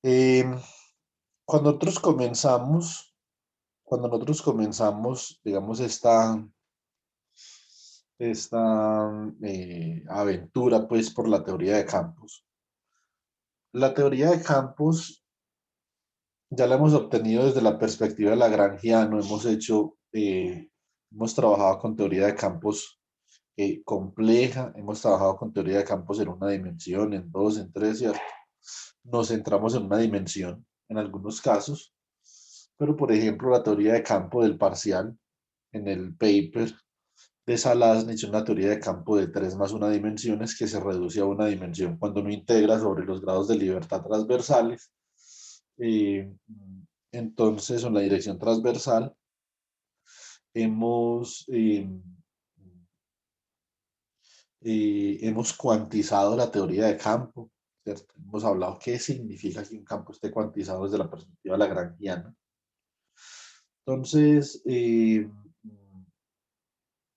Eh, cuando nosotros comenzamos, digamos, esta aventura, pues, por la teoría de campos. La teoría de campos ya la hemos obtenido desde la perspectiva de Lagrangiano, hemos trabajado con teoría de campos compleja, hemos trabajado con teoría de campos en una dimensión, en dos, en tres, ¿cierto? Nos centramos en una dimensión en algunos casos, pero por ejemplo la teoría de campo del parcial en el paper de Salasny es una teoría de campo de tres más una dimensiones que se reduce a una dimensión cuando uno integra sobre los grados de libertad transversales. Eh, entonces, en la dirección transversal, hemos, eh, hemos cuantizado la teoría de campo, ¿cierto? Hemos hablado qué significa que un campo esté cuantizado desde la perspectiva lagrangiana. Entonces,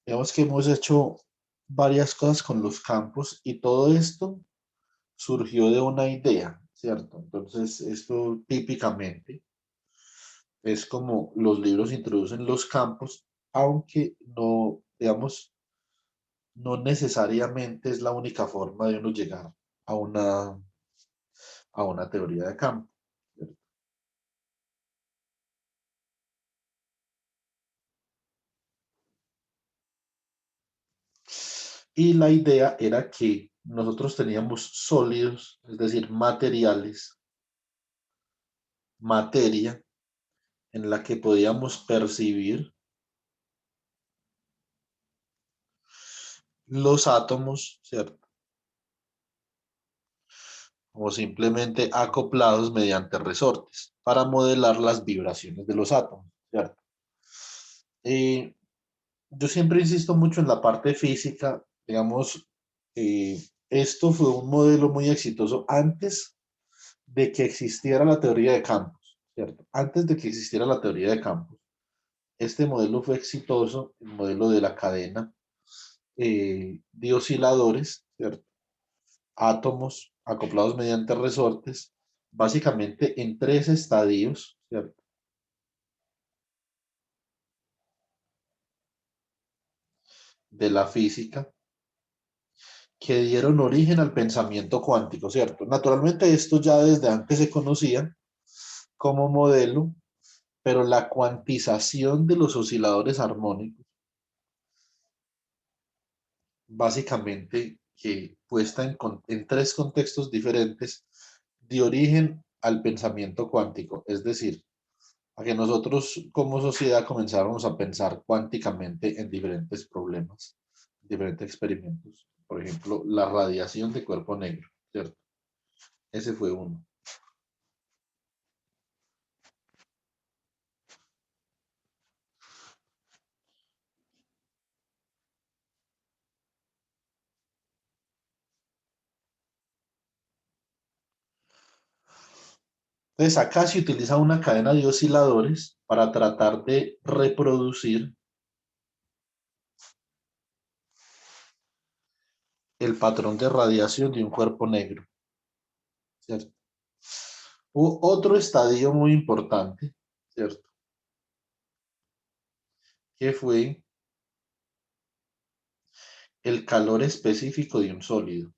digamos que hemos hecho varias cosas con los campos y todo esto surgió de una idea, ¿cierto? Entonces, esto típicamente es como los libros introducen los campos, aunque no, digamos, no necesariamente es la única forma de uno llegar a una teoría de campo. ¿Cierto? Y la idea era que nosotros teníamos sólidos, es decir, materiales, materia, en la que podíamos percibir los átomos, ¿cierto? O simplemente acoplados mediante resortes para modelar las vibraciones de los átomos, ¿cierto? Eh, yo siempre insisto mucho en la parte física, digamos, esto fue un modelo muy exitoso antes de que existiera la teoría de campos, ¿cierto? Antes de que existiera la teoría de campos, este modelo fue exitoso, el modelo de la cadena de osciladores, ¿cierto? Átomos acoplados mediante resortes, básicamente en tres estadios, ¿cierto? De la física que dieron origen al pensamiento cuántico, ¿cierto? Naturalmente esto ya desde antes se conocía como modelo, pero la cuantización de los osciladores armónicos, básicamente que puesta en tres contextos diferentes, dio origen al pensamiento cuántico, es decir, a que nosotros como sociedad comenzáramos a pensar cuánticamente en diferentes problemas, diferentes experimentos. Por ejemplo, la radiación de cuerpo negro, ¿cierto? Ese fue uno. Entonces, acá se utiliza una cadena de osciladores para tratar de reproducir el patrón de radiación de un cuerpo negro, ¿cierto? Hubo otro estadio muy importante, ¿cierto? Que fue el calor específico de un sólido.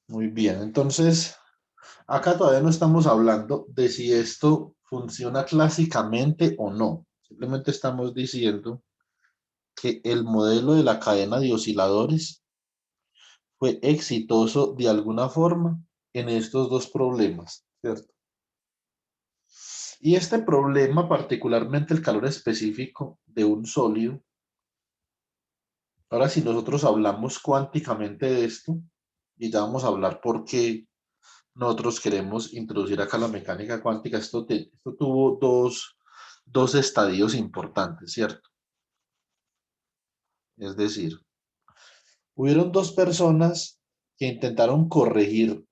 Muy bien, entonces acá todavía no estamos hablando de si esto funciona clásicamente o no. Simplemente estamos diciendo que el modelo de la cadena de osciladores fue exitoso de alguna forma en estos dos problemas, ¿cierto? Y este problema, particularmente el calor específico de un sólido, ahora si nosotros hablamos cuánticamente de esto, y ya vamos a hablar por qué nosotros queremos introducir acá la mecánica cuántica, esto tuvo dos estadios importantes, ¿cierto? Es decir, hubieron dos personas que intentaron corregir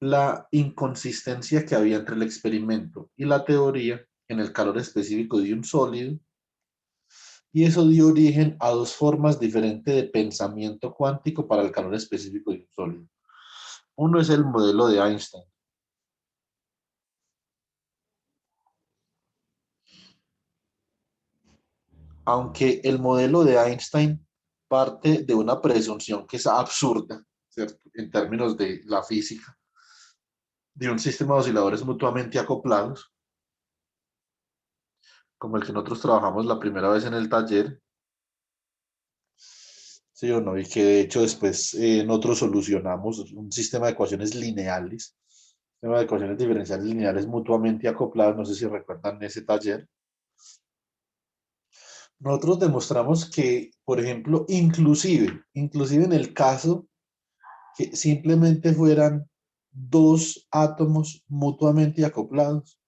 la inconsistencia que había entre el experimento y la teoría en el calor específico de un sólido, y eso dio origen a dos formas diferentes de pensamiento cuántico para el calor específico de un sólido. Uno es el modelo de Einstein. Aunque el modelo de Einstein parte de una presunción que es absurda, ¿cierto? En términos de la física, de un sistema de osciladores mutuamente acoplados, como el que nosotros trabajamos la primera vez en el taller, ¿sí o no? Y que de hecho después nosotros solucionamos un sistema de ecuaciones lineales, un sistema de ecuaciones diferenciales lineales mutuamente acopladas, no sé si recuerdan ese taller. Nosotros demostramos que, por ejemplo, inclusive en el caso que simplemente fueran dos átomos mutuamente acoplados,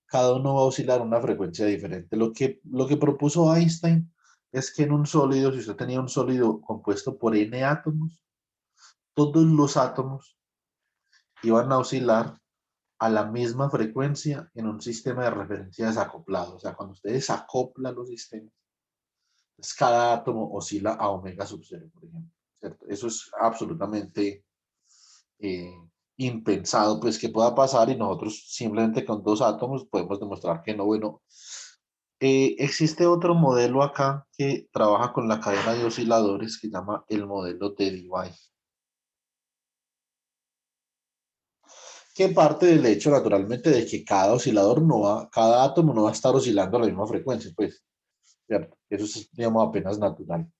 cada uno va a oscilar a una frecuencia diferente. Lo que propuso Einstein es que en un sólido, si usted tenía un sólido compuesto por n átomos, todos los átomos iban a oscilar a la misma frecuencia en un sistema de referencia desacoplado. O sea, cuando usted desacopla los sistemas, pues cada átomo oscila a omega sub cero, por ejemplo. ¿Cierto? Eso es absolutamente eh, impensado, pues que pueda pasar, y nosotros simplemente con dos átomos podemos demostrar que no. Bueno, existe otro modelo acá que trabaja con la cadena de osciladores que se llama el modelo de Debye, que parte del hecho naturalmente de que cada oscilador no va, cada átomo no va a estar oscilando a la misma frecuencia, pues, ¿cierto? Eso es, digamos, apenas natural.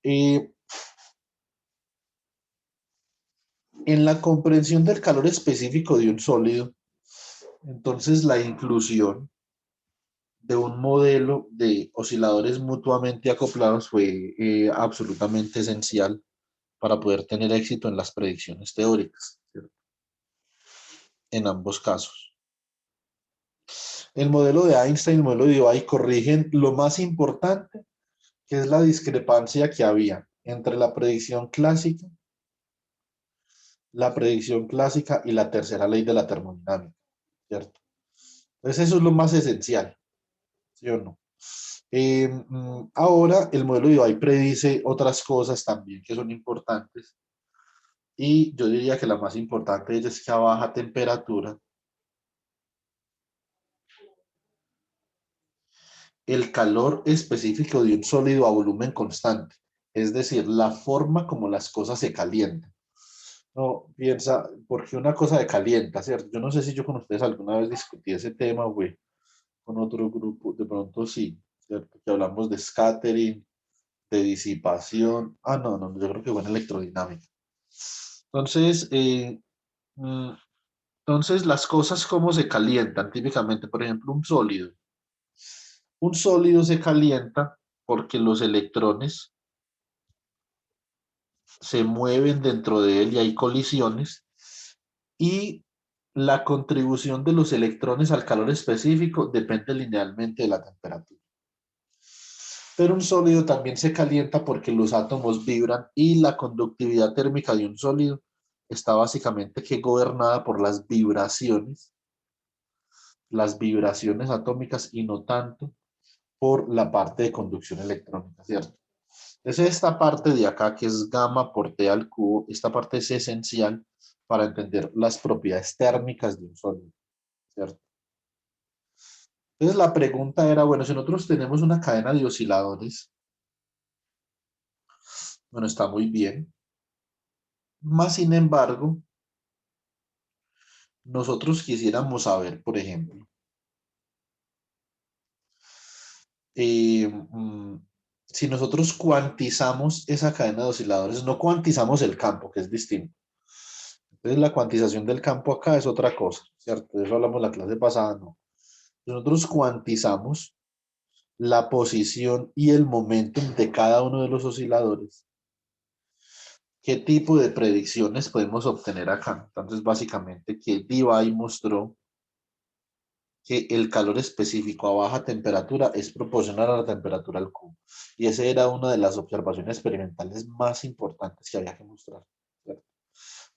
Eh, en la comprensión del calor específico de un sólido, entonces la inclusión de un modelo de osciladores mutuamente acoplados fue absolutamente esencial para poder tener éxito en las predicciones teóricas, ¿cierto? En ambos casos. El modelo de Einstein y el modelo de Debye corrigen lo más importante, que es la discrepancia que había entre la predicción clásica y la tercera ley de la termodinámica, ¿cierto? Entonces eso es lo más esencial, ¿sí o no? Ahora el modelo de Debye predice otras cosas también que son importantes, y yo diría que la más importante de ellas es que a baja temperatura el calor específico de un sólido a volumen constante, es decir, la forma como las cosas se calientan. No, piensa, porque una cosa de calienta, ¿cierto? Yo no sé si yo con ustedes alguna vez discutí ese tema, güey, con otro grupo, de pronto sí, ¿cierto? Que hablamos de scattering, de disipación. Ah, no, no, yo creo que fue en electrodinámica. Entonces, mm, entonces las cosas cómo se calientan, típicamente, por ejemplo, un sólido. Un sólido se calienta porque los electrones se mueven dentro de él y hay colisiones, y la contribución de los electrones al calor específico depende linealmente de la temperatura. Pero un sólido también se calienta porque los átomos vibran, y la conductividad térmica de un sólido está básicamente que gobernada por las vibraciones atómicas, y no tanto por la parte de conducción electrónica, ¿cierto? Entonces esta parte de acá, que es gamma por T al cubo, esta parte es esencial para entender las propiedades térmicas de un sólido, ¿cierto? Entonces la pregunta era, bueno, si nosotros tenemos una cadena de osciladores, bueno, está muy bien, más sin embargo, nosotros quisiéramos saber, por ejemplo, si nosotros cuantizamos esa cadena de osciladores, no cuantizamos el campo, que es distinto. Entonces la cuantización del campo acá es otra cosa, ¿cierto? De eso hablamos la clase pasada, ¿no? Nosotros cuantizamos la posición y el momentum de cada uno de los osciladores. ¿Qué tipo de predicciones podemos obtener acá? Entonces, básicamente, que Debye mostró que el calor específico a baja temperatura es proporcional a la temperatura al cubo. Y esa era una de las observaciones experimentales más importantes que había que mostrar, ¿cierto?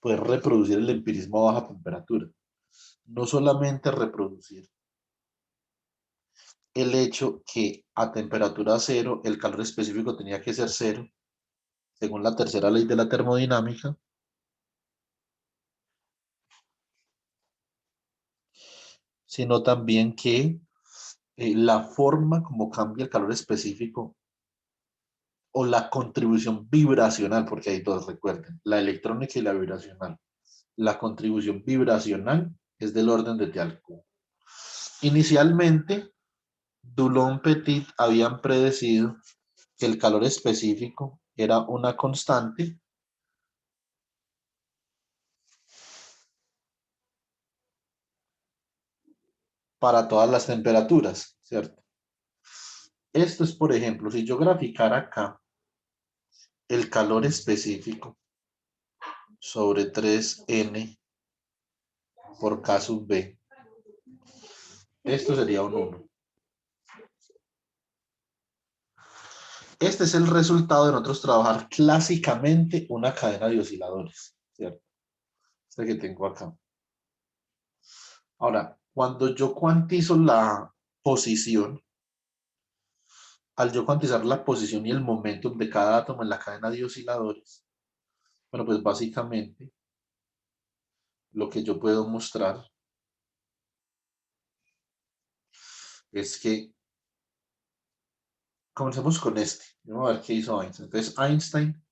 poder reproducir el empirismo a baja temperatura. No solamente reproducir el hecho que a temperatura cero el calor específico tenía que ser cero, según la tercera ley de la termodinámica, sino también que la forma como cambia el calor específico o la contribución vibracional, porque hay dos, recuerden, la electrónica y la vibracional. La contribución vibracional es del orden de T al Q. Inicialmente, Dulong Petit habían predecido que el calor específico era una constante para todas las temperaturas, ¿cierto? Esto es, por ejemplo, si yo graficara acá el calor específico sobre 3N por K sub B, esto sería un 1. Este es el resultado de nosotros trabajar clásicamente una cadena de osciladores, ¿cierto? Este que tengo acá. Ahora, cuando yo cuantizo la posición, al yo cuantizar la posición y el momentum de cada átomo en la cadena de osciladores, bueno, pues básicamente lo que yo puedo mostrar es que comencemos con este. Vamos a ver qué hizo Einstein. Entonces, Einstein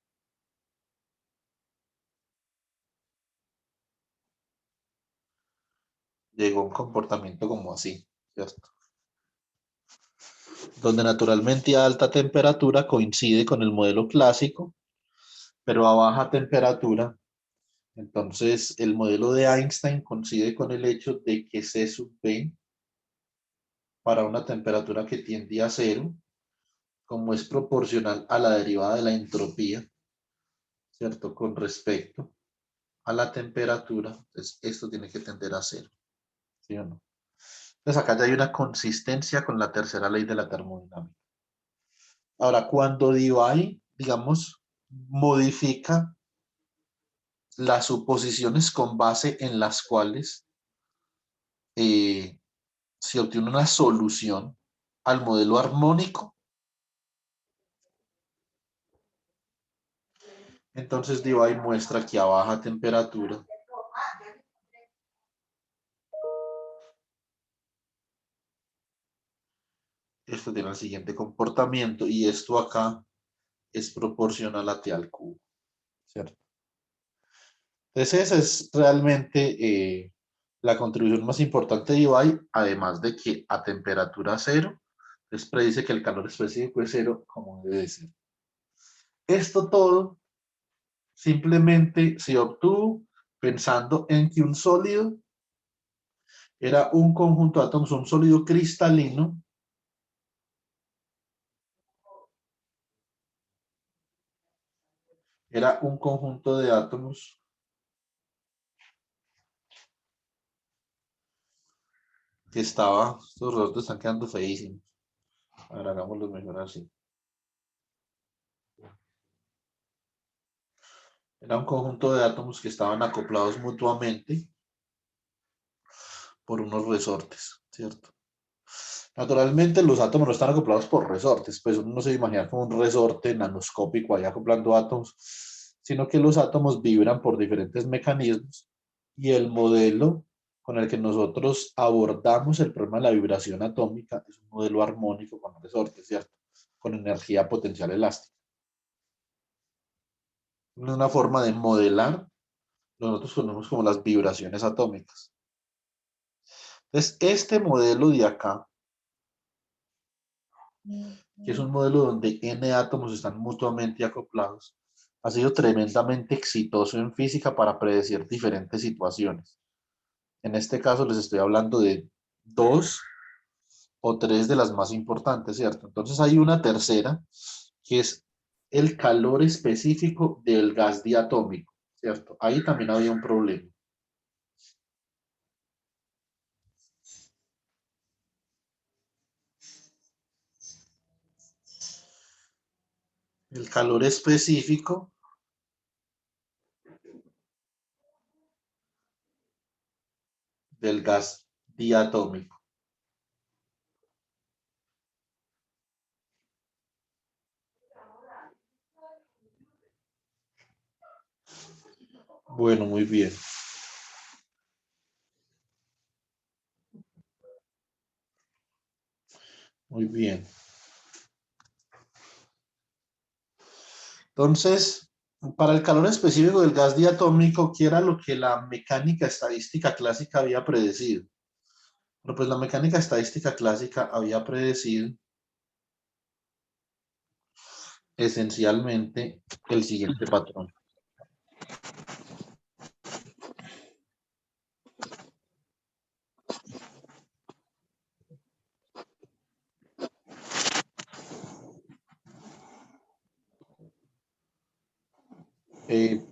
llegó a un comportamiento como así, ¿cierto? Donde naturalmente a alta temperatura coincide con el modelo clásico, pero a baja temperatura, entonces el modelo de Einstein coincide con el hecho de que C sub B para una temperatura que tiende a cero, como es proporcional a la derivada de la entropía, ¿cierto? Con respecto a la temperatura, entonces esto tiene que tender a cero, ¿sí o no? Entonces acá ya hay una consistencia con la tercera ley de la termodinámica. Ahora, cuando Debye, digamos, modifica las suposiciones con base en las cuales se obtiene una solución al modelo armónico, entonces Debye muestra que a baja temperatura esto tiene el siguiente comportamiento y esto acá es proporcional a T al cubo, ¿cierto? Entonces esa es realmente la contribución más importante de Debye, además de que a temperatura cero, les predice que el calor específico es cero como debe ser. Esto todo simplemente se obtuvo pensando en que un sólido era un conjunto de átomos, un sólido cristalino, era un conjunto de átomos que estaba, estos rostros están quedando feísimos. A ver, hagámoslo mejor así. Era un conjunto de átomos que estaban acoplados mutuamente por unos resortes, ¿cierto? Naturalmente los átomos no están acoplados por resortes, pues uno no se imagina como un resorte nanoscópico ahí acoplando átomos, sino que los átomos vibran por diferentes mecanismos y el modelo con el que nosotros abordamos el problema de la vibración atómica es un modelo armónico con resortes, ¿cierto? Con energía potencial elástica. Una forma de modelar lo que nosotros conocemos como las vibraciones atómicas. Entonces, este modelo de acá, que es un modelo donde n átomos están mutuamente acoplados, ha sido tremendamente exitoso en física para predecir diferentes situaciones. En este caso les estoy hablando de dos o tres de las más importantes, ¿cierto? Entonces hay una tercera, que es el calor específico del gas diatómico, ¿cierto? Ahí también había un problema. El calor específico del gas diatómico. Bueno, muy bien. Muy bien. Entonces, para el calor específico del gas diatómico, ¿qué era lo que la mecánica estadística clásica había predecido? Bueno, pues la mecánica estadística clásica había predecido esencialmente el siguiente patrón.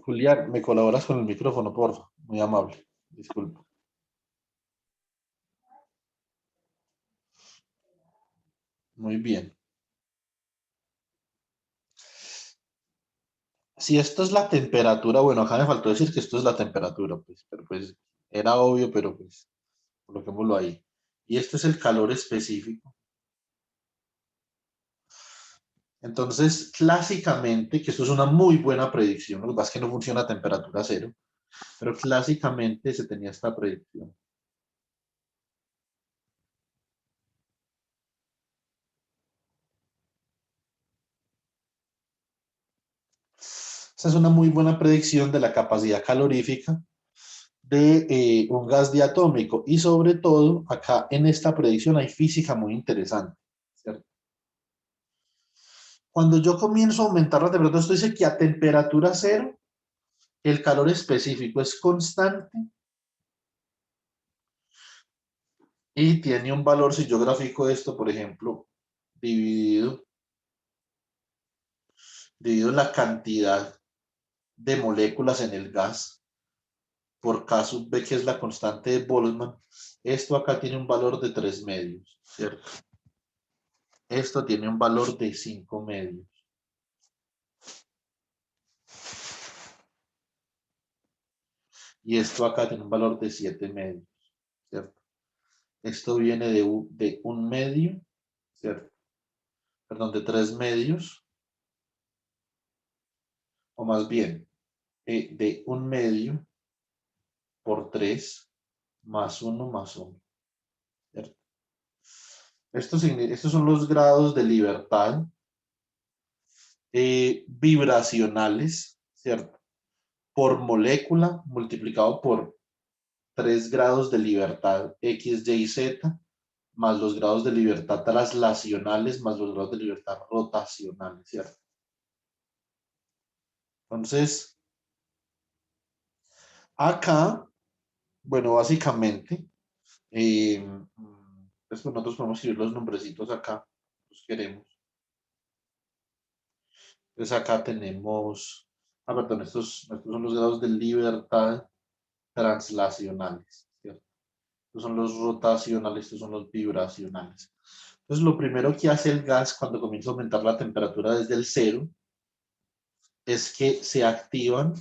Julián, ¿me colaboras con el micrófono, por favor? Muy amable. Disculpa. Muy bien. Si esto es la temperatura, bueno, acá me faltó decir que esto es la temperatura, pues, pero pues era obvio, pero pues coloquémoslo ahí. Y este es el calor específico. Entonces, clásicamente, que esto es una muy buena predicción, lo que pasa es que no funciona a temperatura cero, pero clásicamente se tenía esta predicción. Esa es una muy buena predicción de la capacidad calorífica de un gas diatómico y sobre todo acá en esta predicción hay física muy interesante, ¿cierto? Cuando yo comienzo a aumentar la temperatura, esto dice que a temperatura cero el calor específico es constante y tiene un valor, si yo grafico esto, por ejemplo, dividido en la cantidad de moléculas en el gas por K sub B, que es la constante de Boltzmann, esto acá tiene un valor de 3 medios, ¿cierto? Esto tiene un valor de 5 medios. Y esto acá tiene un valor de 7 medios, ¿cierto? Esto viene de un medio, ¿cierto? Perdón, de 3 medios, o más bien, de un medio por 3 más 1 más 1, ¿cierto? Estos son los grados de libertad vibracionales, ¿cierto? Por molécula multiplicado por 3 grados de libertad X, Y, Z, más los grados de libertad traslacionales, más los grados de libertad rotacionales, ¿cierto? Entonces, acá, bueno, básicamente, pues nosotros podemos escribir los nombrecitos acá, los queremos. Entonces acá tenemos, perdón, estos son los grados de libertad translacionales, ¿cierto? Estos son los rotacionales, estos son los vibracionales. Entonces, lo primero que hace el gas cuando comienza a aumentar la temperatura desde el cero es que se activan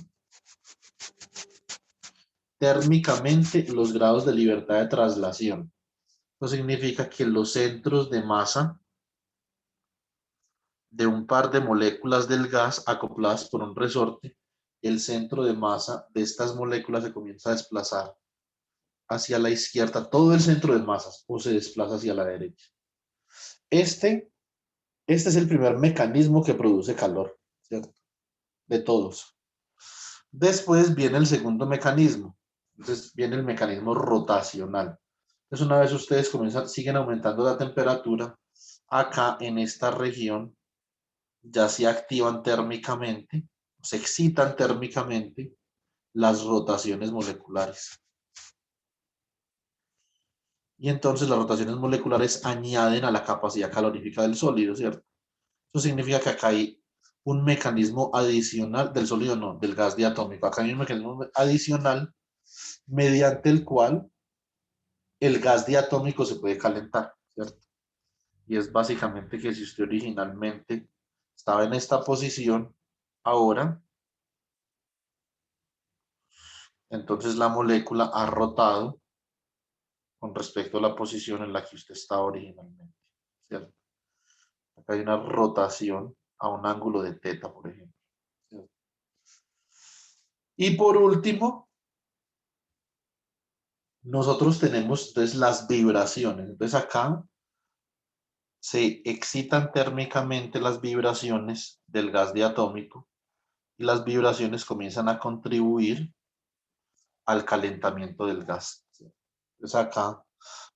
térmicamente los grados de libertad de traslación. Eso significa que los centros de masa de un par de moléculas del gas acopladas por un resorte, el centro de masa de estas moléculas se comienza a desplazar hacia la izquierda, todo el centro de masas, o se desplaza hacia la derecha. Este, este es el primer mecanismo que produce calor, ¿cierto? De todos. Después viene el segundo mecanismo. Entonces viene el mecanismo rotacional. Entonces una vez ustedes comienzan, siguen aumentando la temperatura, acá en esta región ya se activan térmicamente, se excitan térmicamente las rotaciones moleculares. Y entonces las rotaciones moleculares añaden a la capacidad calorífica del sólido, ¿cierto? Eso significa que acá hay un mecanismo adicional del sólido, no, del gas diatómico. Acá hay un mecanismo adicional mediante el cual el gas diatómico se puede calentar, ¿cierto? Y es básicamente que si usted originalmente estaba en esta posición, ahora, entonces la molécula ha rotado con respecto a la posición en la que usted estaba originalmente, ¿cierto? Acá hay una rotación a un ángulo de teta, por ejemplo, ¿cierto? Y por último, nosotros tenemos entonces las vibraciones. Entonces acá se excitan térmicamente las vibraciones del gas diatómico y las vibraciones comienzan a contribuir al calentamiento del gas. Entonces acá,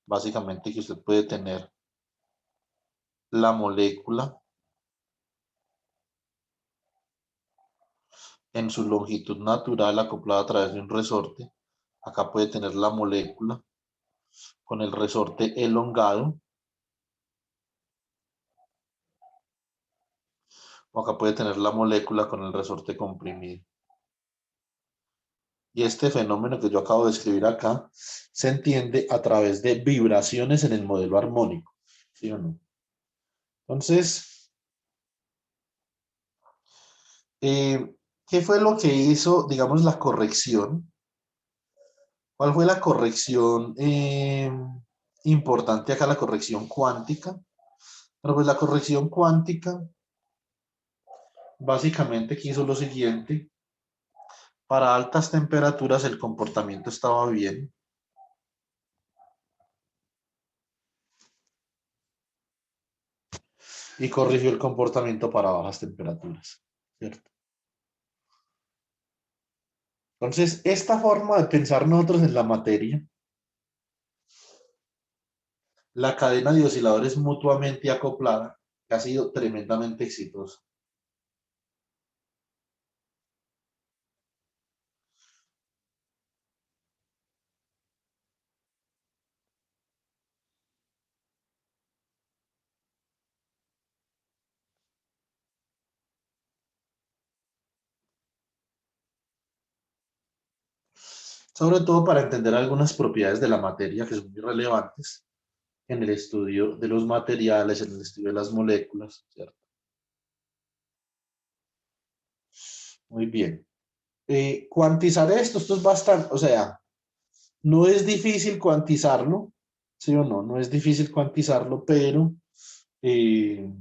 básicamente que usted puede tener la molécula en su longitud natural acoplada a través de un resorte. Acá puede tener la molécula con el resorte elongado. O acá puede tener la molécula con el resorte comprimido. Y este fenómeno que yo acabo de escribir acá se entiende a través de vibraciones en el modelo armónico. ¿Sí o no? Entonces, ¿qué fue lo que hizo, digamos, la corrección? ¿Cuál fue la corrección importante acá, la corrección cuántica? Pero pues la corrección cuántica básicamente quiso lo siguiente. Para altas temperaturas el comportamiento estaba bien. Y corrigió el comportamiento para bajas temperaturas, ¿cierto? Entonces, esta forma de pensar nosotros en la materia, la cadena de osciladores mutuamente acoplada, que ha sido tremendamente exitosa. Sobre todo para entender algunas propiedades de la materia que son muy relevantes en el estudio de los materiales, en el estudio de las moléculas, ¿cierto? Muy bien. Cuantizar esto es bastante, o sea, no es difícil cuantizarlo, ¿sí o no? No es difícil cuantizarlo, pero eh,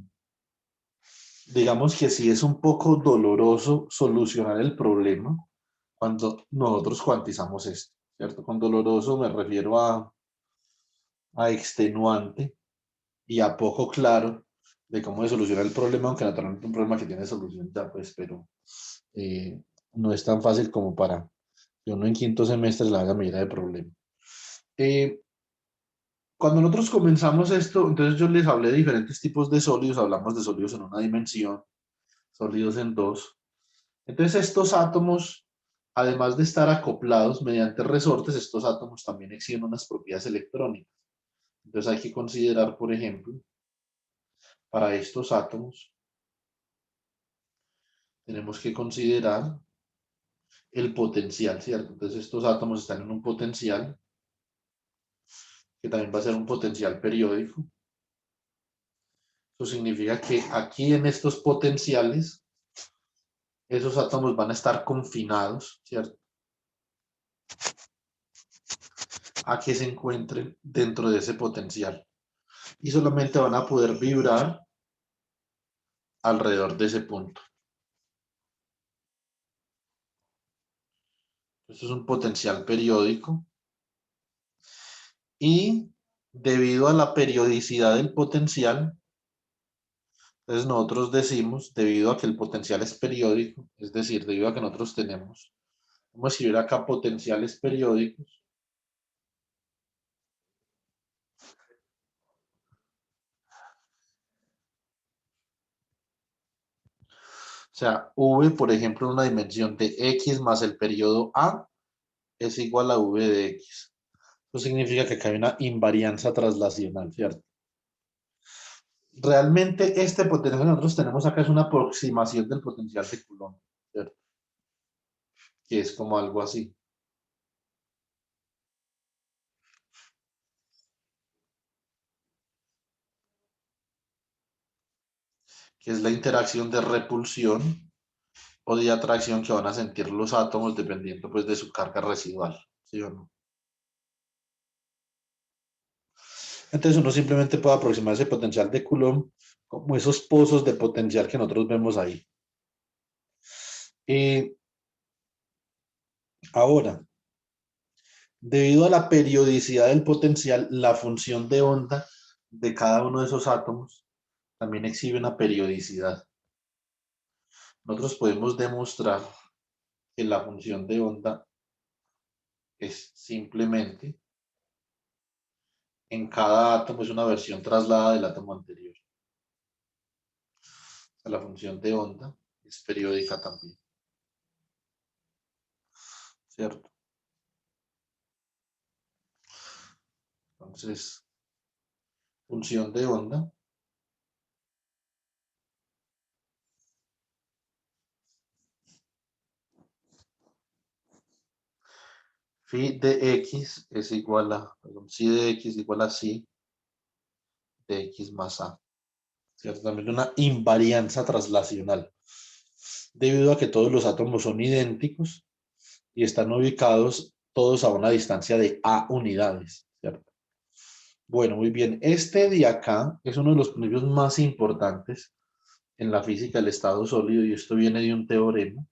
digamos que sí es un poco doloroso solucionar el problema cuando nosotros cuantizamos esto, ¿cierto? Con doloroso me refiero a extenuante y a poco claro de cómo se soluciona el problema, aunque naturalmente un problema que tiene solución ya, pues, pero eh, no es tan fácil como para que uno en quinto semestre la haga medida de problema. Eh, Cuando nosotros comenzamos esto, entonces yo les hablé de diferentes tipos de sólidos, hablamos de sólidos en una dimensión, sólidos en dos. Entonces estos átomos, además de estar acoplados mediante resortes, estos átomos también exhiben unas propiedades electrónicas. Entonces hay que considerar, por ejemplo, para estos átomos, tenemos que considerar el potencial, ¿cierto? Entonces estos átomos están en un potencial, que también va a ser un potencial periódico. Eso significa que aquí en estos potenciales, esos átomos van a estar confinados, ¿cierto? A que se encuentren dentro de ese potencial. Y solamente van a poder vibrar alrededor de ese punto. Esto es un potencial periódico. Y debido a la periodicidad del potencial, entonces nosotros decimos, debido a que el potencial es periódico, es decir, debido a que nosotros tenemos, vamos a escribir acá potenciales periódicos. O sea, V, por ejemplo, en una dimensión de X más el periodo A es igual a V de X. Eso significa que acá hay una invarianza traslacional, ¿cierto? Realmente este potencial que nosotros tenemos acá es una aproximación del potencial de Coulomb, ¿cierto? Que es como algo así. Que es la interacción de repulsión o de atracción que van a sentir los átomos dependiendo pues de su carga residual, ¿sí o no? Entonces uno simplemente puede aproximar ese potencial de Coulomb como esos pozos de potencial que nosotros vemos ahí. Ahora, debido a la periodicidad del potencial, la función de onda de cada uno de esos átomos también exhibe una periodicidad. Nosotros podemos demostrar que la función de onda es simplemente en cada átomo es una versión trasladada del átomo anterior. La función de onda es periódica también, ¿cierto? Entonces, función de onda phi de x es igual a, perdón, psi de x igual a psi de x más a, ¿cierto? También una invarianza traslacional. Debido a que todos los átomos son idénticos y están ubicados todos a una distancia de a unidades, ¿cierto? Bueno, muy bien. Este de acá es uno de los principios más importantes en la física del estado sólido y esto viene de un teorema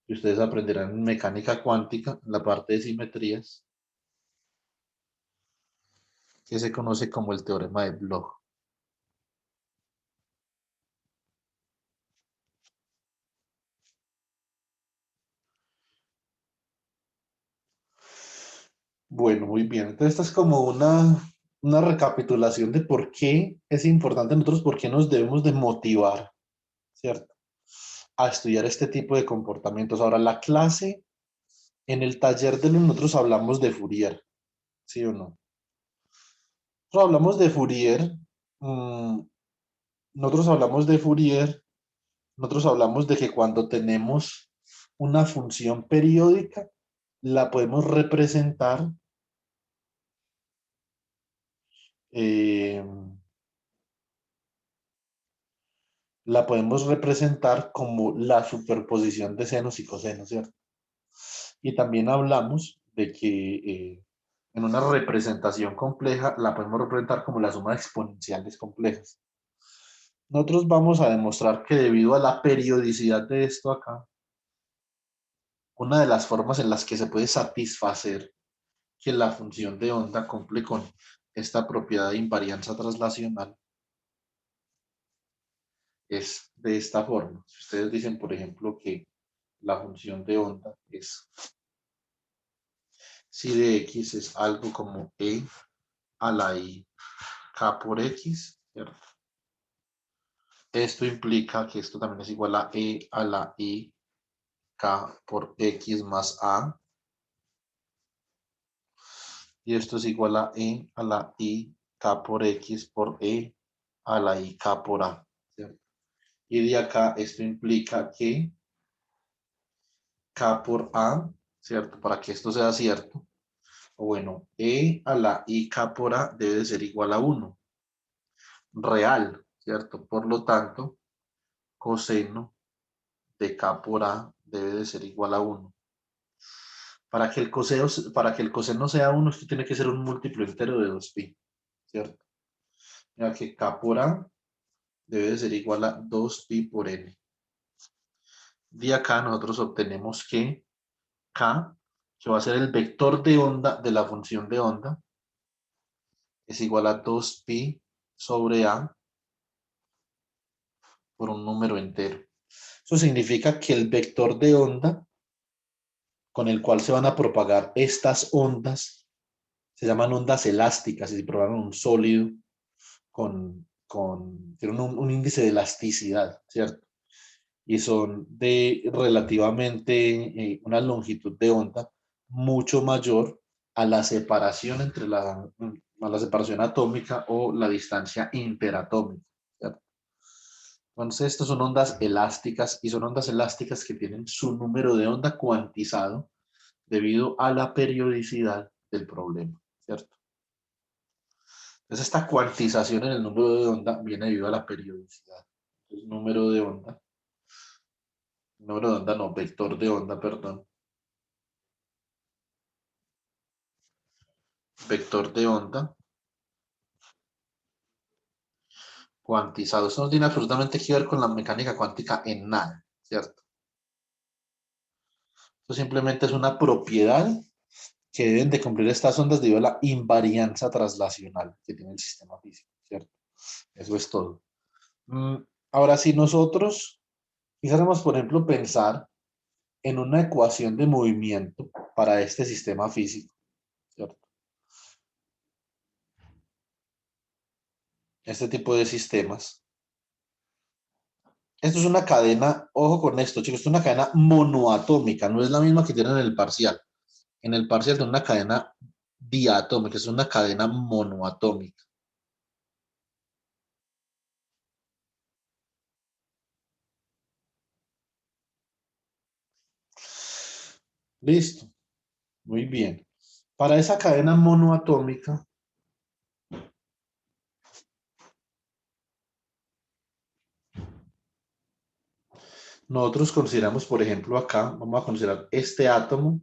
que ustedes aprenderán en mecánica cuántica, en la parte de simetrías, que se conoce como el teorema de Bloch. Bueno, muy bien. Entonces, esta es como una recapitulación de por qué es importante nosotros, por qué nos debemos de motivar, ¿cierto? A estudiar este tipo de comportamientos. Ahora, la clase, en el taller de nosotros hablamos de Fourier, ¿sí o no? Nosotros hablamos de Fourier, mmm, nosotros hablamos de Fourier, nosotros hablamos de que cuando tenemos una función periódica, la podemos representar eh, como la superposición de senos y cosenos, ¿cierto? Y también hablamos de que en una representación compleja la podemos representar como la suma de exponenciales complejas. Nosotros vamos a demostrar que debido a la periodicidad de esto acá, una de las formas en las que se puede satisfacer que la función de onda cumple con esta propiedad de invarianza traslacional es de esta forma. Si ustedes dicen, por ejemplo, que la función de onda es si de x es algo como e a la i k por x, ¿cierto? Esto implica que esto también es igual a e a la i k por x más a, y esto es igual a e a la i k por x por e a la i k por a, ¿cierto? Y de acá esto implica que k por a, ¿cierto? Para que esto sea cierto, o bueno, e a la i k por a debe de ser igual a 1, real, ¿cierto? Por lo tanto, coseno de k por a debe de ser igual a 1. Para que el coseno sea 1, esto tiene que ser un múltiplo entero de 2pi, ¿cierto? Ya que k por a debe de ser igual a 2pi por n. De acá nosotros obtenemos que k, que va a ser el vector de onda de la función de onda, es igual a 2pi sobre a por un número entero. Eso significa que el vector de onda con el cual se van a propagar estas ondas se llaman ondas elásticas y se propagan un sólido tienen un índice de elasticidad, ¿cierto? Y son de relativamente una longitud de onda mucho mayor a la separación a la separación atómica o la distancia interatómica, ¿cierto? Entonces, estas son ondas elásticas y son ondas elásticas que tienen su número de onda cuantizado debido a la periodicidad del problema, ¿cierto? Entonces, esta cuantización en el número de onda viene debido a la periodicidad. Entonces, número de onda no, vector de onda, perdón. Vector de onda cuantizado. Esto no tiene absolutamente que ver con la mecánica cuántica en nada, ¿cierto? Esto simplemente es una propiedad que deben de cumplir estas ondas debido a la invarianza traslacional que tiene el sistema físico, ¿cierto? Eso es todo. Ahora, si nosotros quisiéramos, por ejemplo, pensar en una ecuación de movimiento para este sistema físico, ¿cierto? Este tipo de sistemas. Esto es una cadena, ojo con esto, chicos, esto es una cadena monoatómica, no es la misma que tienen en el parcial. En el parcial tiene una cadena diatómica, es una cadena monoatómica. Listo, muy bien. Para esa cadena monoatómica, nosotros consideramos, por ejemplo, acá, vamos a considerar este átomo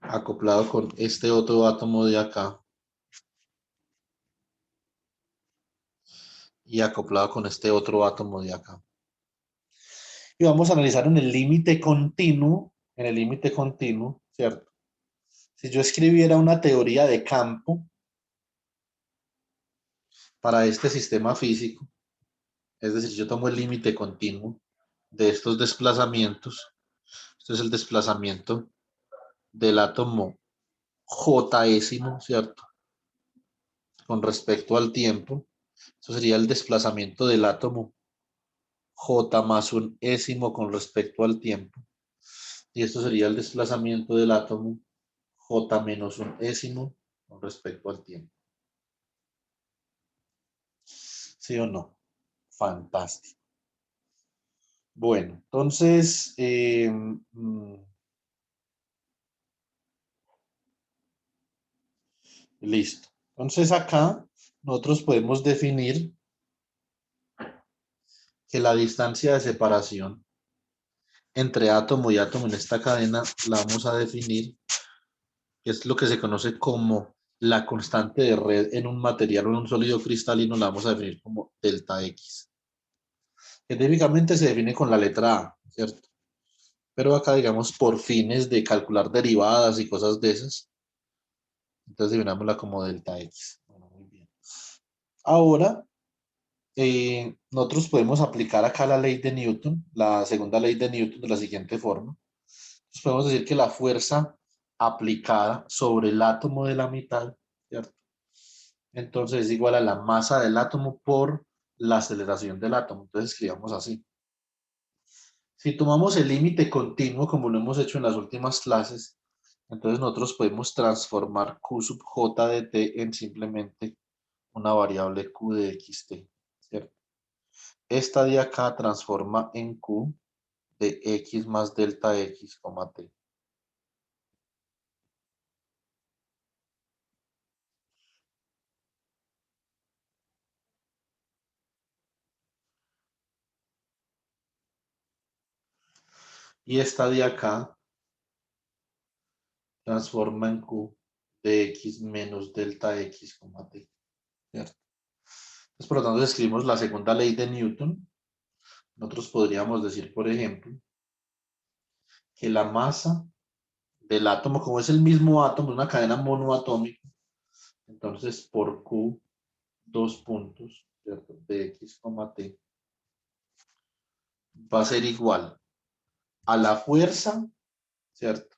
acoplado con este otro átomo de acá y acoplado con este otro átomo de acá. Y vamos a analizar en el límite continuo, ¿cierto? Si yo escribiera una teoría de campo para este sistema físico, es decir, yo tomo el límite continuo de estos desplazamientos, esto es el desplazamiento del átomo jésimo, ¿cierto? Con respecto al tiempo, eso sería el desplazamiento del átomo J más un ésimo con respecto al tiempo. Y esto sería el desplazamiento del átomo J menos un ésimo con respecto al tiempo. ¿Sí o no? Fantástico. Bueno, entonces, listo. Entonces acá nosotros podemos definir que la distancia de separación entre átomo y átomo en esta cadena la vamos a definir, que es lo que se conoce como la constante de red en un material o en un sólido cristalino, la vamos a definir como delta X, que típicamente se define con la letra A, ¿cierto? Pero acá, digamos, por fines de calcular derivadas y cosas de esas, entonces definámosla como delta X. Bueno, muy bien. Ahora, nosotros podemos aplicar acá la ley de Newton, la segunda ley de Newton de la siguiente forma. Entonces podemos decir que la fuerza aplicada sobre el átomo de la mitad, ¿cierto? Entonces es igual a la masa del átomo por la aceleración del átomo. Entonces escribamos así. Si tomamos el límite continuo, como lo hemos hecho en las últimas clases, entonces nosotros podemos transformar Q sub J de T en simplemente una variable Q de XT, ¿cierto? Esta de acá transforma en Q de X más delta X, T. Y esta de acá transforma en Q de X menos delta X, T, ¿cierto? Entonces, por lo tanto, escribimos la segunda ley de Newton. Nosotros podríamos decir, por ejemplo, que la masa del átomo, como es el mismo átomo, una cadena monoatómica, entonces por Q, dos puntos, ¿cierto? De X, T, va a ser igual a la fuerza, ¿cierto?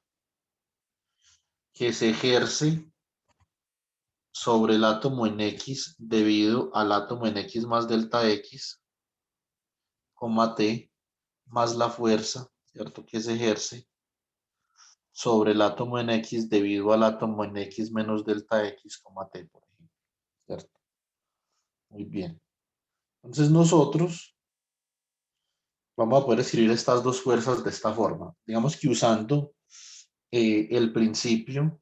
Que se ejerce sobre el átomo en X debido al átomo en X más delta X, T, más la fuerza, ¿cierto? Que se ejerce sobre el átomo en X debido al átomo en X menos delta X, T, por ejemplo, ¿cierto? Muy bien. Entonces nosotros vamos a poder escribir estas dos fuerzas de esta forma. Digamos que usando el principio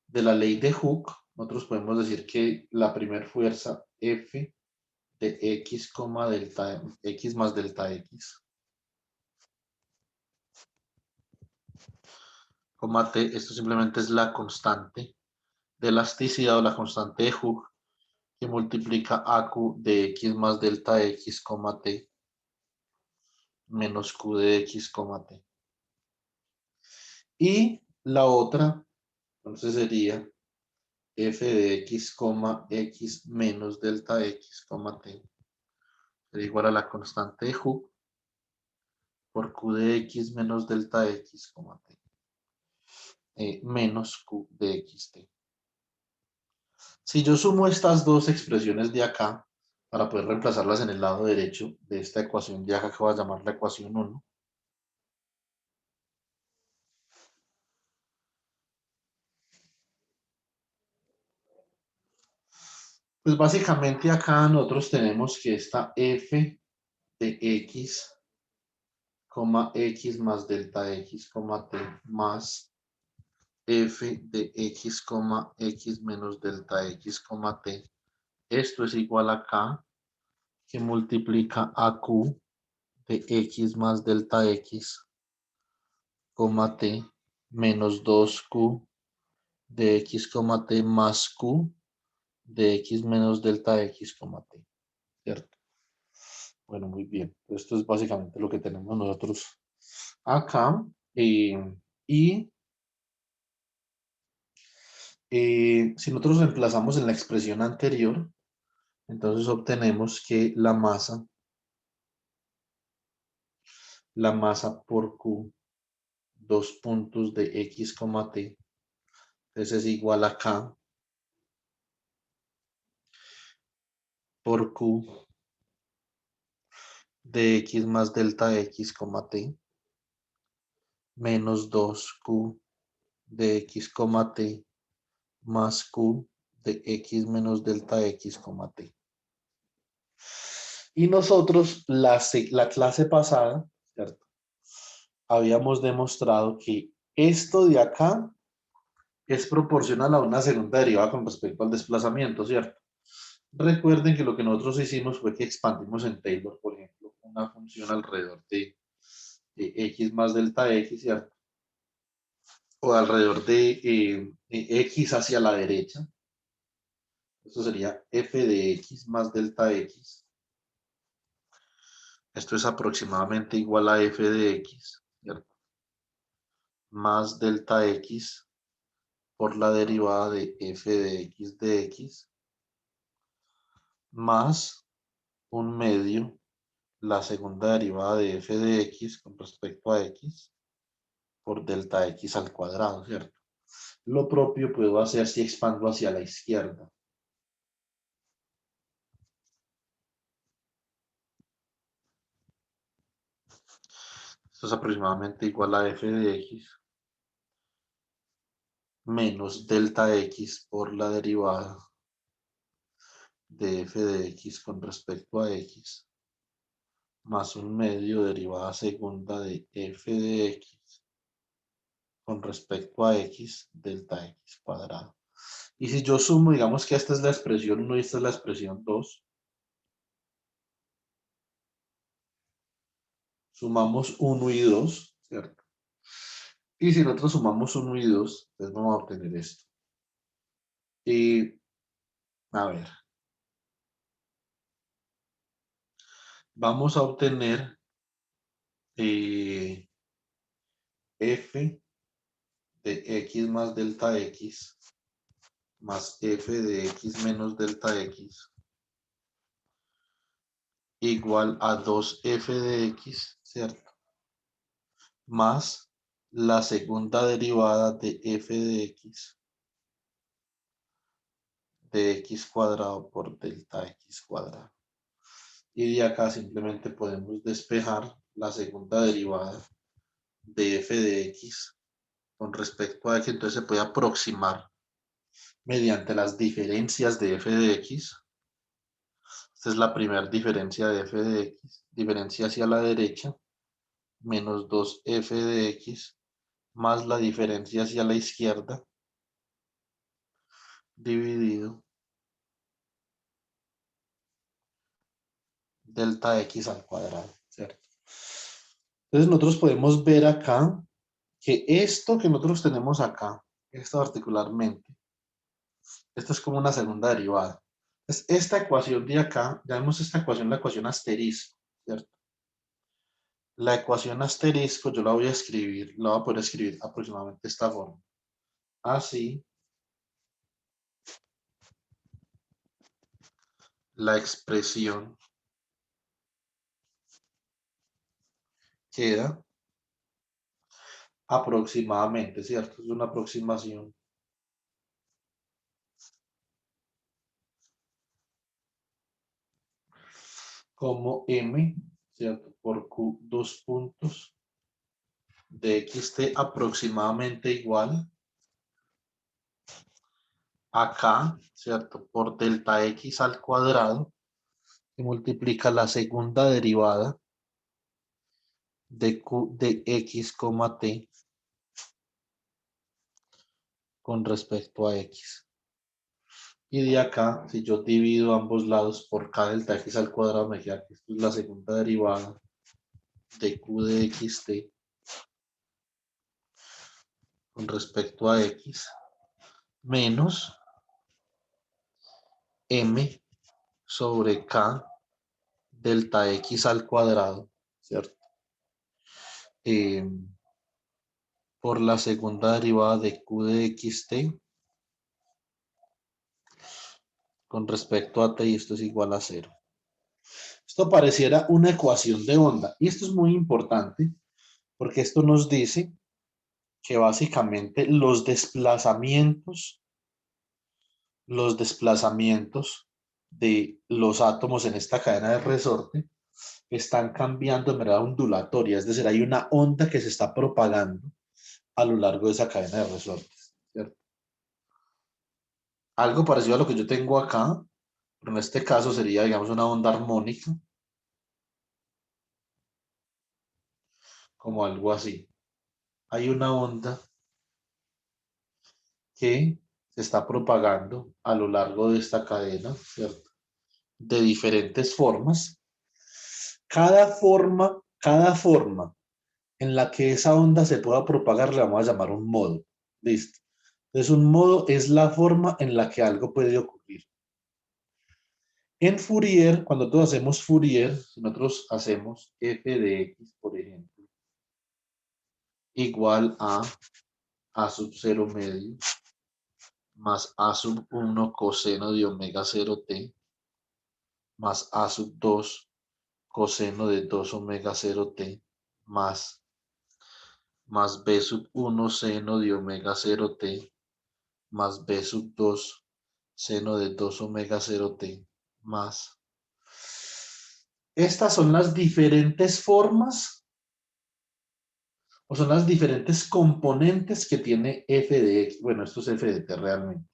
de la ley de Hooke, nosotros podemos decir que la primera fuerza F de X, delta X más delta X, T, esto simplemente es la constante de elasticidad o la constante de Hooke que multiplica AQ de X más delta X, T menos Q de X, T. Y la otra, entonces sería F de X, X menos delta X, T. Sería igual a la constante de Hooke por Q de X menos delta X, T. Menos Q de XT. Si yo sumo estas dos expresiones de acá, para poder reemplazarlas en el lado derecho de esta ecuación de acá que voy a llamar la ecuación 1, pues básicamente acá nosotros tenemos que esta f de x, x más delta x, t más f de x, x menos delta x, t. Esto es igual a acá, que multiplica a q de x más delta x, t menos 2q de x, t más q de x menos delta x, t. ¿Cierto? Bueno, muy bien. Esto es básicamente lo que tenemos nosotros acá. Y si nosotros reemplazamos en la expresión anterior, entonces obtenemos que la masa por Q, 2 puntos de X, T, entonces es igual a K por Q de X más delta X, T, menos 2Q de X, T, más Q de X menos delta X, T. Y nosotros, la clase pasada, ¿cierto? Habíamos demostrado que esto de acá es proporcional a una segunda derivada con respecto al desplazamiento, ¿cierto? Recuerden que lo que nosotros hicimos fue que expandimos en Taylor, por ejemplo, una función alrededor de x más delta x, ¿cierto? O alrededor de x hacia la derecha. Esto sería f de x más delta x. Esto es aproximadamente igual a f de x, ¿cierto? Más delta x por la derivada de f de x más un medio la segunda derivada de f de x con respecto a x por delta x al cuadrado, ¿cierto? Lo propio puedo hacer si expando hacia la izquierda. Esto es aproximadamente igual a f de x menos delta x por la derivada de f de x con respecto a x más un medio derivada segunda de f de x con respecto a x delta x cuadrado. Y si yo sumo, digamos que esta es la expresión 1 y esta es la expresión 2, sumamos 1 y 2, ¿cierto? Y si nosotros sumamos 1 y 2, entonces vamos a obtener esto. Y, a ver, vamos a obtener f de x más delta x más f de x menos delta x igual a 2f de x, ¿cierto? Más la segunda derivada de f de x cuadrado por delta x cuadrado. Y de acá simplemente podemos despejar la segunda derivada de f de x con respecto a x, entonces se puede aproximar mediante las diferencias de f de x. Esta es la primera diferencia de f de x, diferencia hacia la derecha, menos 2f de x, más la diferencia hacia la izquierda, dividido delta x al cuadrado, ¿cierto? Entonces nosotros podemos ver acá que esto que nosotros tenemos acá, esto particularmente, Esto es como una segunda derivada. Entonces, esta ecuación de acá, ya vemos esta ecuación, la ecuación asterisco, ¿cierto? La ecuación asterisco yo la voy a escribir, la voy a poder escribir aproximadamente de esta forma. Así, la expresión queda aproximadamente, ¿cierto? Es una aproximación como m, ¿cierto? Por q, dos puntos de xt aproximadamente igual a k, ¿cierto? Por delta x al cuadrado, que multiplica la segunda derivada de q de x, t con respecto a x. Y de acá, si yo divido ambos lados por k delta x al cuadrado, me queda que esto es la segunda derivada de q de xt con respecto a x menos m sobre k delta x al cuadrado, ¿cierto? Eh, por la segunda derivada de q de xt con respecto a t, y esto es igual a 0. Esto pareciera una ecuación de onda, y esto es muy importante porque esto nos dice que básicamente los desplazamientos de los átomos en esta cadena de resorte están cambiando de manera ondulatoria, es decir, hay una onda que se está propagando a lo largo de esa cadena de resortes, ¿cierto? Algo parecido a lo que yo tengo acá, pero en este caso sería, digamos, una onda armónica, como algo así. Hay una onda que se está propagando a lo largo de esta cadena, ¿cierto? De diferentes formas. Cada forma en la que esa onda se pueda propagar le vamos a llamar un modo. ¿Listo? Entonces, un modo es la forma en la que algo puede ocurrir. En Fourier, cuando todos hacemos Fourier, si nosotros hacemos f de x, por ejemplo, igual a sub 0 medio más a sub 1 coseno de omega 0 t más a sub 2 coseno de 2 omega 0 t más b sub 1 seno de omega 0 t más b sub 2 seno de 2 omega 0 t más. Estas son las diferentes formas o son las diferentes componentes que tiene f de x. Bueno, esto es f de t realmente.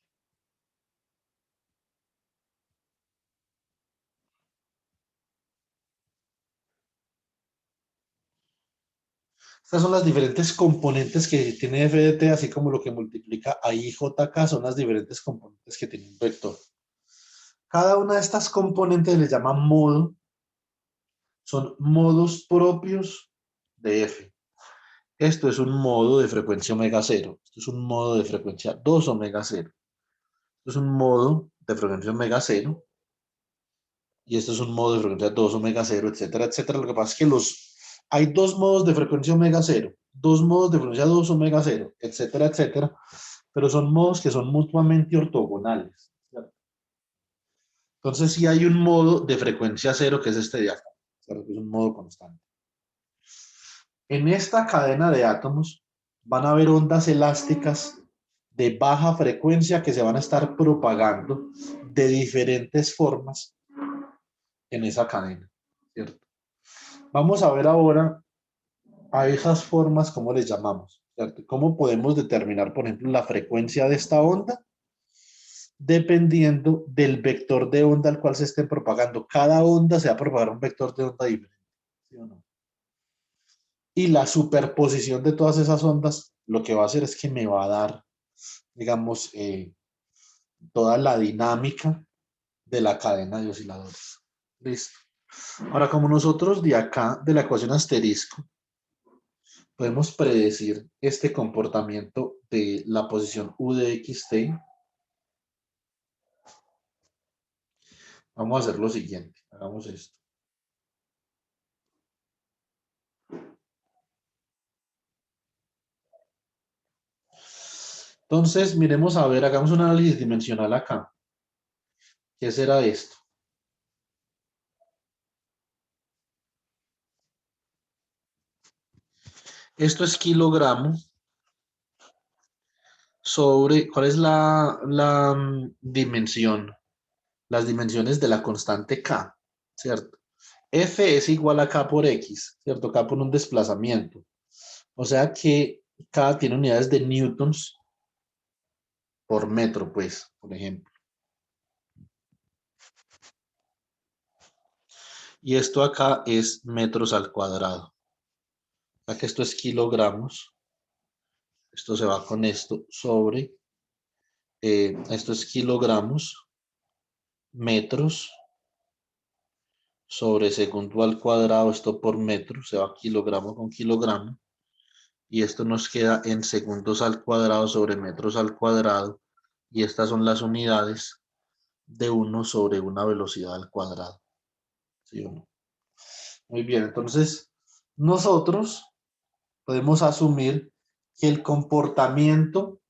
Estas son las diferentes componentes que tiene f de t, así como lo que multiplica a ijk son las diferentes componentes que tiene un vector. Cada una de estas componentes le llama modo, son modos propios de f. Esto es un modo de frecuencia omega 0. Esto es un modo de frecuencia 2 omega 0. Esto es un modo de frecuencia omega 0. Y esto es un modo de frecuencia 2 omega 0, etcétera, etcétera. Lo que pasa es que hay dos modos de frecuencia omega 0, dos modos de frecuencia 2 omega 0, etcétera, etcétera. Pero son modos que son mutuamente ortogonales, ¿cierto? Entonces, sí hay un modo de frecuencia 0 que es este de acá, ¿cierto? Que es un modo constante. En esta cadena de átomos van a haber ondas elásticas de baja frecuencia que se van a estar propagando de diferentes formas en esa cadena, ¿cierto? Vamos a ver ahora a esas formas, ¿cómo les llamamos? ¿Cierto? ¿Cómo podemos determinar, por ejemplo, la frecuencia de esta onda? Dependiendo del vector de onda al cual se estén propagando. Cada onda se va a propagar un vector de onda diferente, ¿sí o no? Y la superposición de todas esas ondas lo que va a hacer es que me va a dar, digamos, toda la dinámica de la cadena de osciladores. Listo. Ahora, como nosotros de acá, de la ecuación asterisco, podemos predecir este comportamiento de la posición u de xt, Vamos a hacer lo siguiente. Hagamos esto. Entonces, miremos a ver, hagamos un análisis dimensional acá. ¿Qué será esto? Esto es kilogramo sobre, ¿cuál es la dimensión? Las dimensiones de la constante K, ¿cierto? F es igual a K por X, ¿cierto? K por un desplazamiento. O sea que K tiene unidades de newtons por metro, pues, por ejemplo. Y esto acá es metros al cuadrado. Ya que esto es kilogramos, esto se va con esto sobre, esto es kilogramos, metros sobre segundo al cuadrado, esto por metro, se va kilogramo con kilogramo. Y esto nos queda en segundos al cuadrado sobre metros al cuadrado. Y estas son las unidades de 1 sobre una velocidad al cuadrado. ¿Sí o no? Muy bien, entonces nosotros podemos asumir que el comportamiento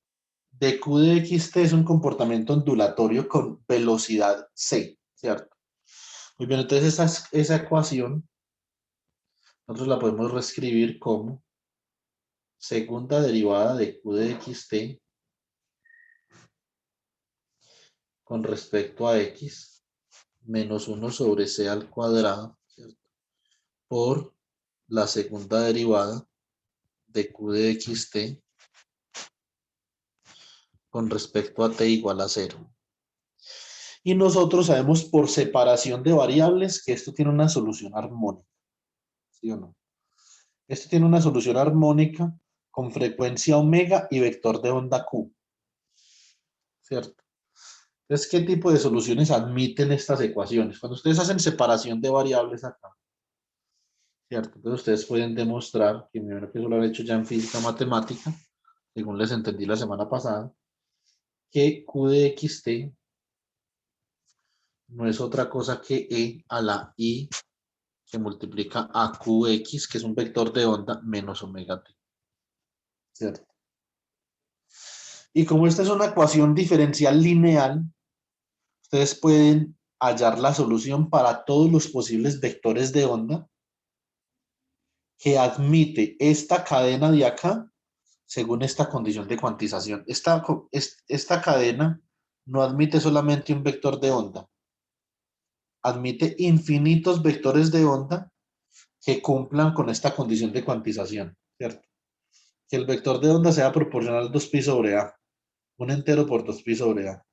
de Q de xt es un comportamiento ondulatorio con velocidad c, ¿cierto? Muy bien, entonces esa ecuación nosotros la podemos reescribir como segunda derivada de Q de xt con respecto a x menos 1 sobre c al cuadrado, ¿cierto? Por la segunda derivada de Q de xt con respecto a t igual a 0. Y nosotros sabemos por separación de variables que esto tiene una solución armónica, ¿sí o no? Esto tiene una solución armónica con frecuencia omega y vector de onda q, ¿cierto? Entonces, ¿qué tipo de soluciones admiten estas ecuaciones? Cuando ustedes hacen separación de variables acá, ¿cierto? Entonces ustedes pueden demostrar, que me imagino que eso lo han hecho ya en física matemática, según les entendí la semana pasada, que Q de xt no es otra cosa que E a la I que multiplica a Qx, que es un vector de onda, menos omega t, ¿cierto? Y como esta es una ecuación diferencial lineal, ustedes pueden hallar la solución para todos los posibles vectores de onda que admite esta cadena de acá según esta condición de cuantización. Esta cadena no admite solamente un vector de onda, admite infinitos vectores de onda que cumplan con esta condición de cuantización, ¿cierto? Que el vector de onda sea proporcional 2pi sobre a, un entero por 2pi sobre a.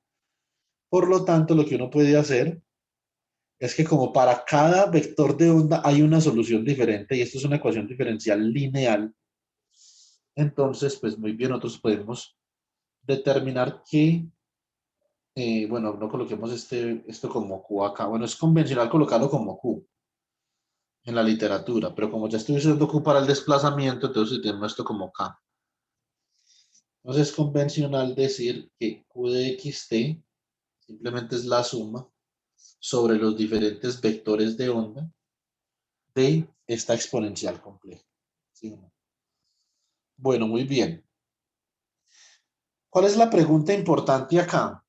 Por lo tanto, lo que uno puede hacer es que como para cada vector de onda hay una solución diferente, y esto es una ecuación diferencial lineal, entonces, pues muy bien, nosotros podemos determinar que, bueno, no coloquemos esto como Q acá, bueno, es convencional colocarlo como Q en la literatura, pero como ya estoy usando Q para el desplazamiento, entonces tenemos esto como K. Entonces es convencional decir que Q de xt simplemente es la suma sobre los diferentes vectores de onda de esta exponencial compleja. ¿Sí o no? Bueno, muy bien. ¿Cuál es la pregunta importante acá?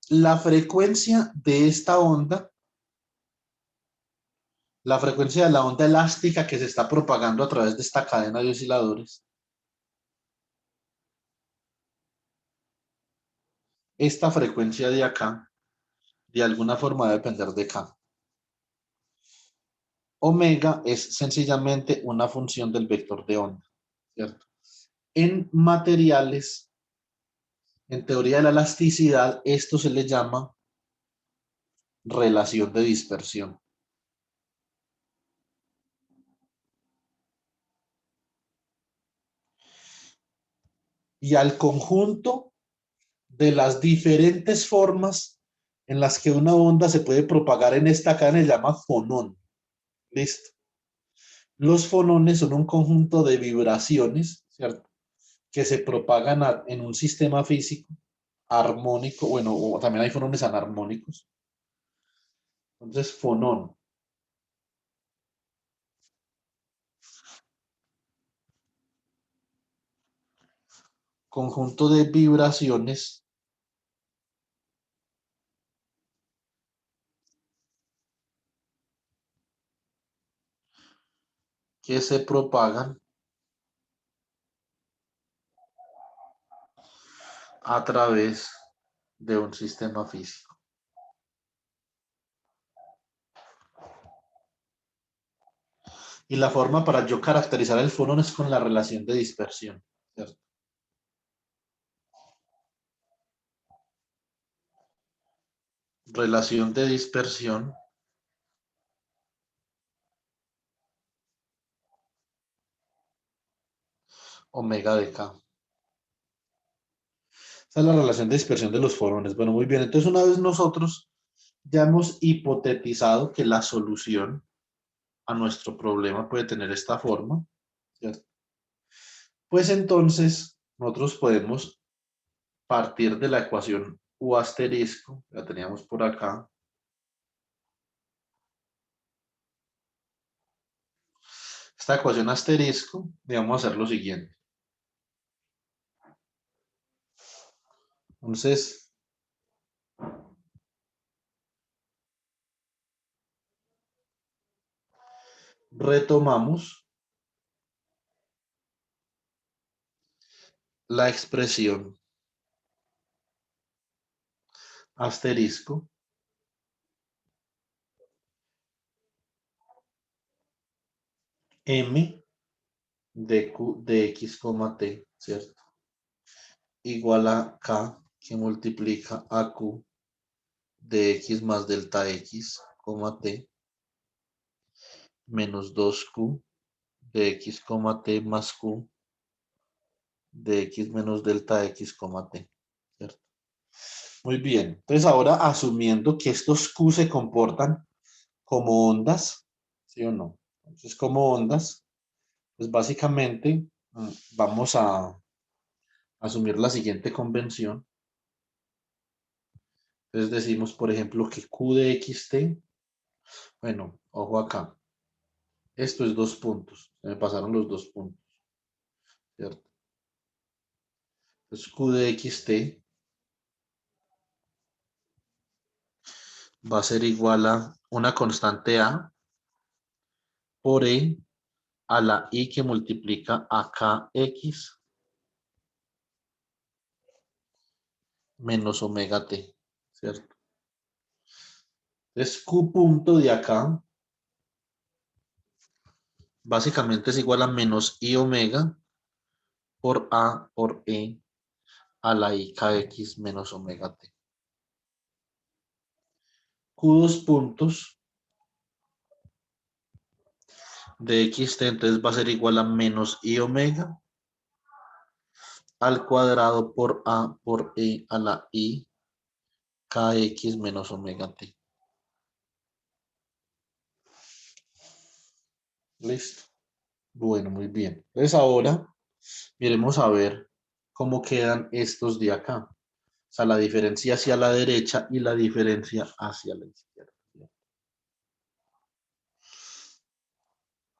La frecuencia de esta onda, la frecuencia de la onda elástica que se está propagando a través de esta cadena de osciladores, esta frecuencia de acá, de alguna forma debe depender de K. Omega es sencillamente una función del vector de onda, ¿cierto? En materiales, en teoría de la elasticidad, esto se le llama relación de dispersión. Y al conjunto de las diferentes formas en las que una onda se puede propagar en esta cadena se llama fonón. ¿Listo? Los fonones son un conjunto de vibraciones, ¿cierto? Que se propagan en un sistema físico armónico, bueno, o también hay fonones anarmónicos, Entonces, fonón. Conjunto de vibraciones que se propagan a través de un sistema físico. Y la forma para yo caracterizar el fonón es con la relación de dispersión, ¿cierto? Relación de dispersión omega de K. Esa es la relación de dispersión de los fonones. Bueno, muy bien. Entonces, una vez nosotros ya hemos hipotetizado que la solución a nuestro problema puede tener esta forma, ¿cierto? Pues entonces nosotros podemos partir de la ecuación U asterisco, la teníamos por acá. Esta ecuación asterisco, y vamos a hacer lo siguiente. Entonces, retomamos la expresión asterisco m de q de x, t, ¿cierto? Igual a k que multiplica a q de x más delta x, t, menos 2q de x, t más q de x menos delta x, t, ¿cierto? Muy bien. Entonces ahora asumiendo que estos q se comportan como ondas, ¿sí o no? Entonces como ondas, pues básicamente vamos a asumir la siguiente convención. Entonces decimos, por ejemplo, que q de xt, bueno, ojo acá, esto es 2 puntos, se me pasaron los 2 puntos, ¿cierto? Entonces q de xt va a ser igual a una constante a por e a la i que multiplica a kx menos omega t, ¿cierto? Entonces q punto de acá básicamente es igual a menos i omega por a por e a la i kx menos omega t. Q dos puntos de xt entonces va a ser igual a menos i omega al cuadrado por a por e a la i kx menos omega t. Listo. Bueno, muy bien. Entonces ahora miremos a ver cómo quedan estos de acá. O sea, la diferencia hacia la derecha y la diferencia hacia la izquierda.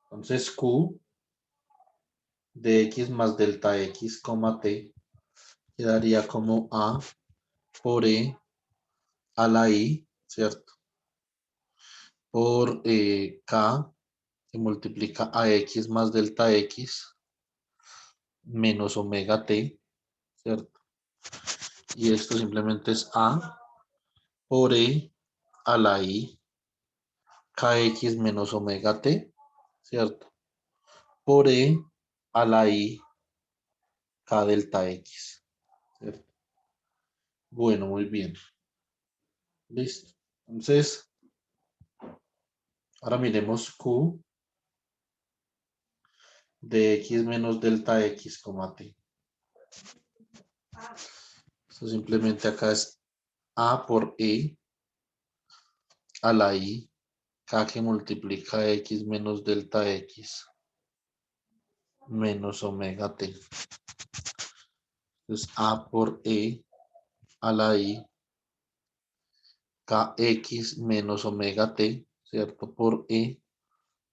Entonces Q de x más delta x, t quedaría como a por e a la i, ¿cierto? Por k que multiplica a x más delta x menos omega t, ¿cierto? Y esto simplemente es a por e a la i kx menos omega t, ¿cierto? Por e a la i k delta x, ¿cierto? Bueno, muy bien. Listo. Entonces, ahora miremos q de x menos delta x, t. Esto simplemente acá es a por e a la i k que multiplica x menos delta x menos omega t. Entonces a por e a la i kx menos omega t, ¿cierto? Por e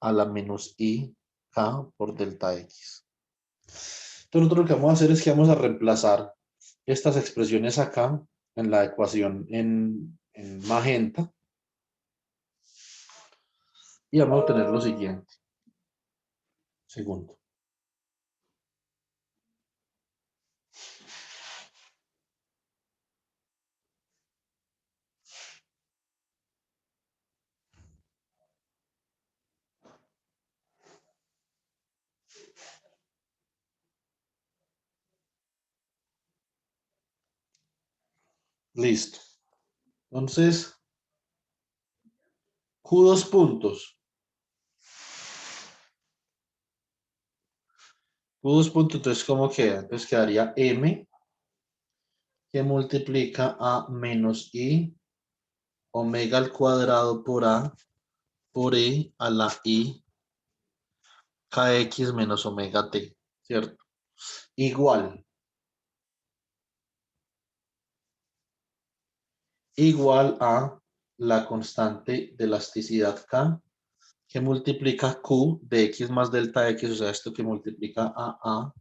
a la menos i k por delta x. Entonces nosotros lo que vamos a hacer es que vamos a reemplazar estas expresiones acá en la ecuación en magenta y vamos a obtener lo siguiente. Segundo. Listo. Entonces, Q dos puntos. Q dos puntos, entonces, ¿cómo queda? Entonces quedaría M que multiplica a menos I omega al cuadrado por A por E a la I kx menos omega t, ¿cierto? Igual a la constante de elasticidad K que multiplica Q de X más delta X, o sea, esto que multiplica a,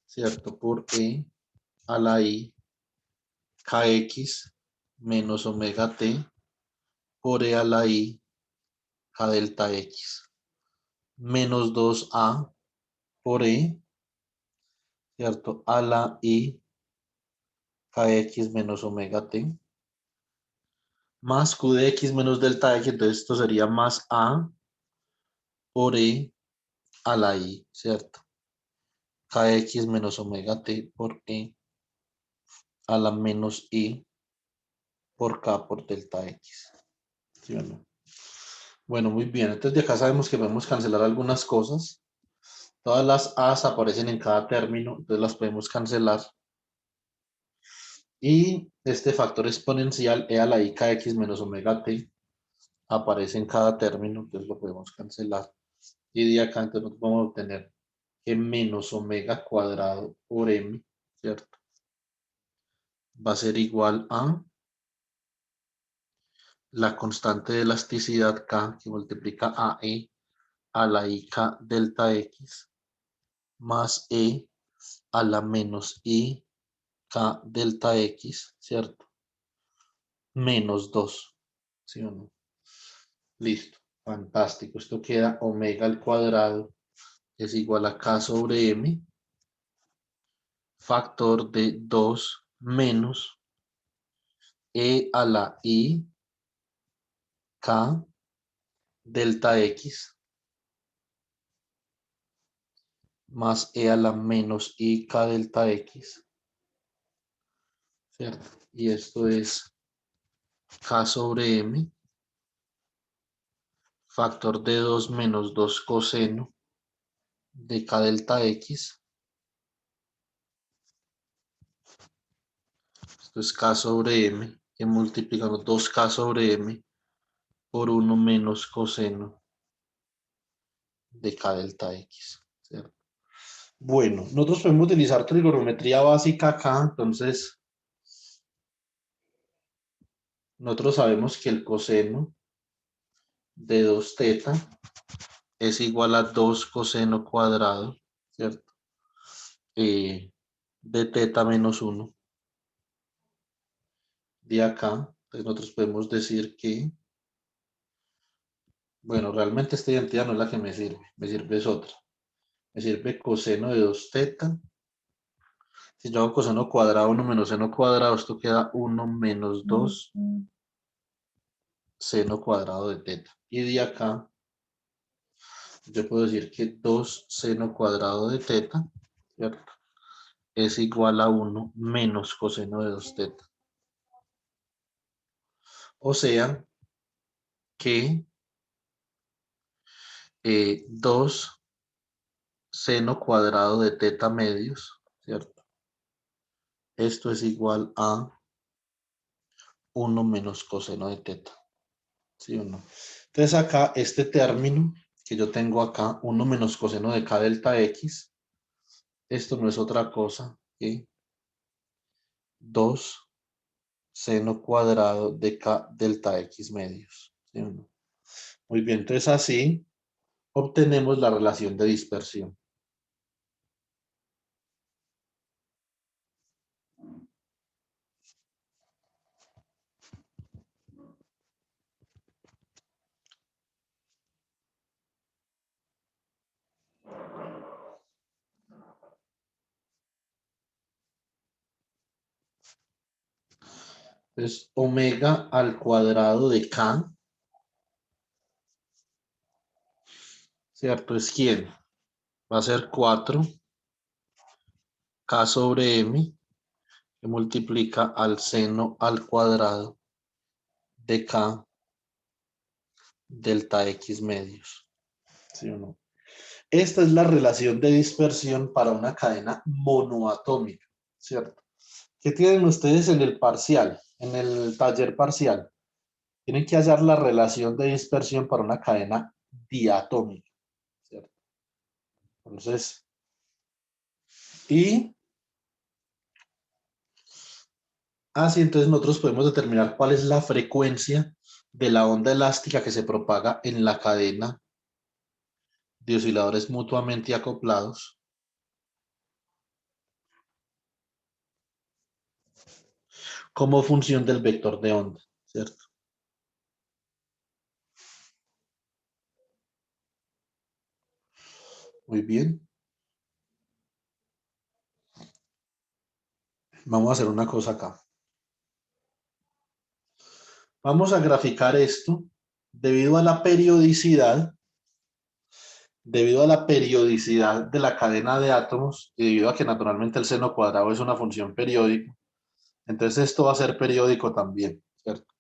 ¿cierto? Por E a la I kx menos omega t por E a la I k delta X menos 2a por E, ¿cierto? A la I kx menos omega t más q de x menos delta x, entonces esto sería más a por e a la i, ¿cierto? Kx menos omega t por e a la menos i por k por delta x, ¿sí o no? Bueno, muy bien, entonces de acá sabemos que podemos cancelar algunas cosas. Todas las a's aparecen en cada término, entonces las podemos cancelar. Y este factor exponencial e a la i kx menos omega t aparece en cada término, entonces lo podemos cancelar. Y de acá entonces vamos a obtener que menos omega cuadrado por m, ¿cierto? Va a ser igual a la constante de elasticidad K que multiplica a E a la IK delta X más E a la menos I K delta X, ¿cierto? Menos 2, ¿sí o no? Listo, fantástico. Esto queda omega al cuadrado es igual a K sobre M, factor de 2 menos E a la I K delta X más E a la menos I K delta X, ¿cierto? Y esto es K sobre M, factor de 2 menos 2 coseno de K delta X. Esto es K sobre M, que multiplicamos 2K sobre M por 1 menos coseno de K delta X, ¿cierto? Bueno, nosotros podemos utilizar trigonometría básica acá, entonces nosotros sabemos que el coseno de 2 teta es igual a 2 coseno cuadrado, ¿cierto? De teta menos 1 de acá. Entonces nosotros podemos decir que, bueno, realmente esta identidad no es la que me sirve es otra. Me sirve coseno de 2 teta. Si yo hago coseno cuadrado 1 menos seno cuadrado, esto queda 1 menos 2 seno cuadrado de teta. Y de acá, yo puedo decir que 2 seno cuadrado de teta, ¿cierto? Es igual a 1 menos coseno de 2 teta. O sea que 2 seno cuadrado de teta medios, ¿cierto? Esto es igual a 1 menos coseno de teta, ¿sí o no? Entonces acá este término que yo tengo acá, 1 menos coseno de k delta x, esto no es otra cosa que 2 seno cuadrado de K delta X medios. ¿Sí o no? Muy bien, entonces así obtenemos la relación de dispersión. Entonces, omega al cuadrado de K, ¿cierto? ¿Es quién? Va a ser 4 K sobre M, que multiplica al seno al cuadrado de K delta X medios. ¿Sí o no? Esta es la relación de dispersión para una cadena monoatómica, ¿cierto? ¿Qué tienen ustedes en el parcial, en el taller parcial? Tienen que hallar la relación de dispersión para una cadena diatómica, ¿cierto? Entonces, y así entonces nosotros podemos determinar cuál es la frecuencia de la onda elástica que se propaga en la cadena de osciladores mutuamente acoplados como función del vector de onda, ¿cierto? Muy bien. Vamos a hacer una cosa acá. Vamos a graficar esto debido a la periodicidad, de la cadena de átomos y debido a que naturalmente el seno cuadrado es una función periódica. Entonces esto va a ser periódico también, ¿cierto?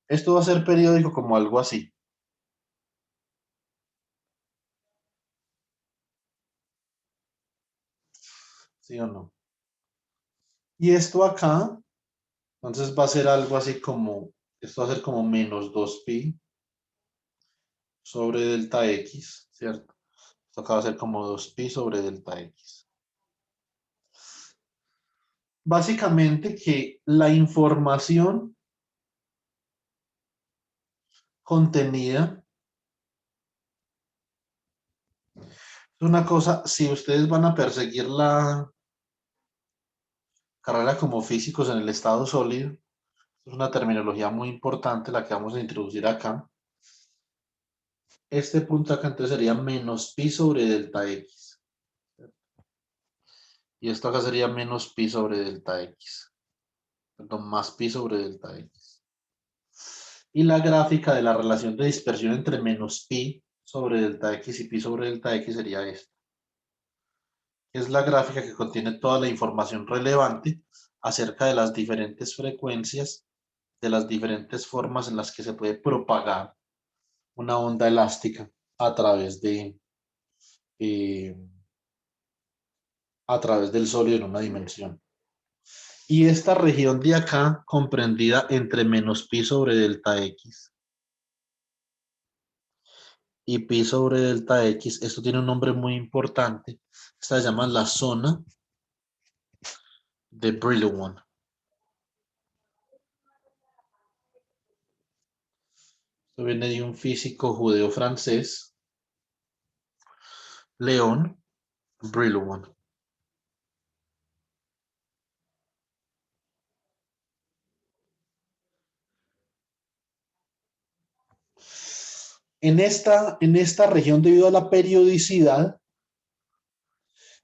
Esto va a ser periódico como algo así, ¿sí o no? Y esto acá, entonces va a ser algo así como, esto va a ser como menos 2pi sobre delta x, ¿cierto? Esto acá va a ser como 2pi sobre delta x. Básicamente que la información contenida es una cosa, si ustedes van a perseguir la carrera como físicos en el estado sólido, es una terminología muy importante la que vamos a introducir acá. Este punto acá entonces sería menos pi sobre delta x. Y esto acá sería menos pi sobre delta x. Perdón, más pi sobre delta x. Y la gráfica de la relación de dispersión entre menos pi sobre delta x y pi sobre delta x sería esta. Es la gráfica que contiene toda la información relevante acerca de las diferentes frecuencias, de las diferentes formas en las que se puede propagar una onda elástica a través eh, a través del sólido en una dimensión. Y esta región de acá, comprendida entre menos pi sobre delta x y pi sobre delta x, esto tiene un nombre muy importante. Esta se llama la zona de Brillouin. Esto viene de un físico judeo-francés, Léon Brillouin. En esta región, debido a la periodicidad,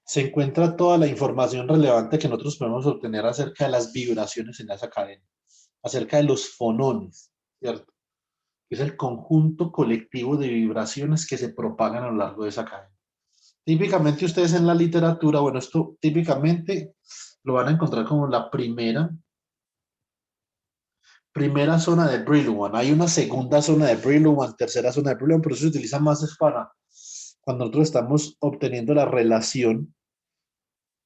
se encuentra toda la información relevante que nosotros podemos obtener acerca de las vibraciones en esa cadena, acerca de los fonones, ¿cierto? Es el conjunto colectivo de vibraciones que se propagan a lo largo de esa cadena. Típicamente ustedes en la literatura, bueno, esto típicamente lo van a encontrar como la primera zona de Brillouin. Hay una segunda zona de Brillouin, tercera zona de Brillouin, pero eso se utiliza más es para cuando nosotros estamos obteniendo la relación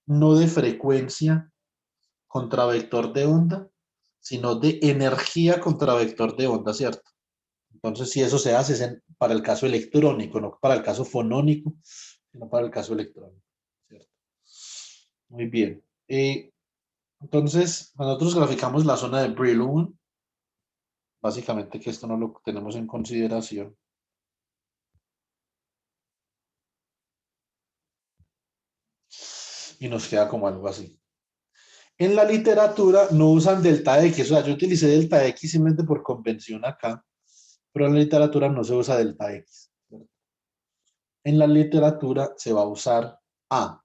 no de frecuencia contra vector de onda, sino de energía contra vector de onda, ¿cierto? Entonces, si eso se hace es para el caso electrónico, no para el caso fonónico, sino para el caso electrónico, ¿cierto? Muy bien. Entonces, nosotros graficamos la zona de Brillouin, básicamente que esto no lo tenemos en consideración. Y nos queda como algo así. En la literatura no usan delta X, o sea, yo utilicé delta X simplemente por convención acá, pero en la literatura no se usa delta X. En la literatura se va a usar A.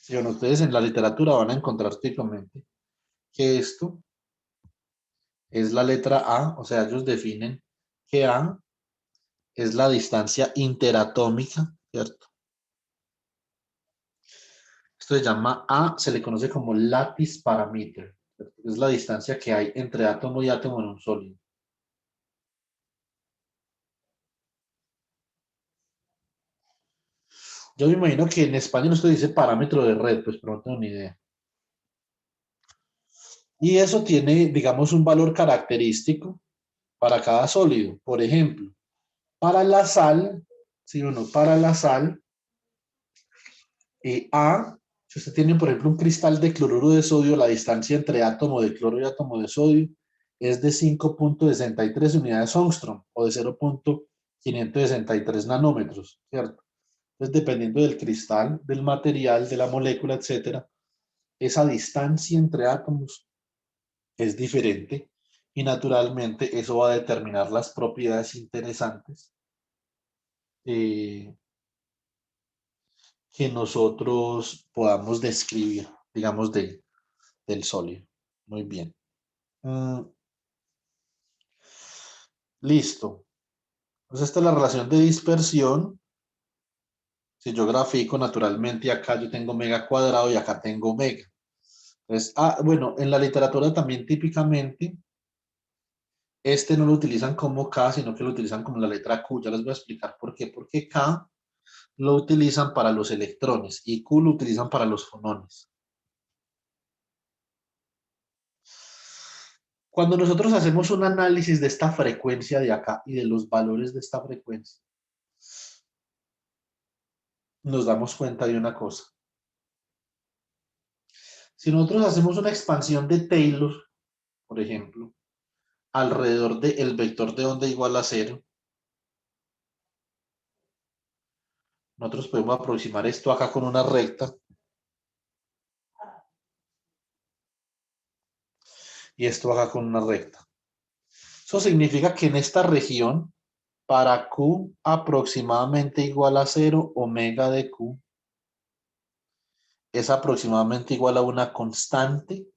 Y bueno, ustedes en la literatura van a encontrar típicamente que esto es la letra A, o sea, ellos definen que A es la distancia interatómica, ¿cierto? Esto se llama A, se le conoce como lattice parameter, ¿cierto? Es la distancia que hay entre átomo y átomo en un sólido. Yo me imagino que en español esto dice parámetro de red, pues pero no tengo ni idea. Y eso tiene, digamos, un valor característico para cada sólido. Por ejemplo, para la sal, si uno para la sal, A, si usted tiene, por ejemplo, un cristal de cloruro de sodio, la distancia entre átomo de cloro y átomo de sodio es de 5,63 unidades Ångström o de 0,563 nanómetros, ¿cierto? Entonces, dependiendo del cristal, del material, de la molécula, etcétera, esa distancia entre átomos es diferente y naturalmente eso va a determinar las propiedades interesantes eh, que nosotros podamos describir, digamos, del sólido. Muy bien. Mm, listo. Entonces, esta es la relación de dispersión. Si yo grafico naturalmente, acá yo tengo omega cuadrado y acá tengo omega. Entonces, bueno, en la literatura también típicamente, este no lo utilizan como K, sino que lo utilizan como la letra Q. Ya les voy a explicar por qué. Porque K lo utilizan para los electrones y Q lo utilizan para los fonones. Cuando nosotros hacemos un análisis de esta frecuencia de acá y de los valores de esta frecuencia, nos damos cuenta de una cosa. Si nosotros hacemos una expansión de Taylor, por ejemplo, alrededor del vector de onda igual a cero, nosotros podemos aproximar esto acá con una recta y esto acá con una recta. Eso significa que en esta región, para Q aproximadamente igual a cero, omega de Q es aproximadamente igual a una constante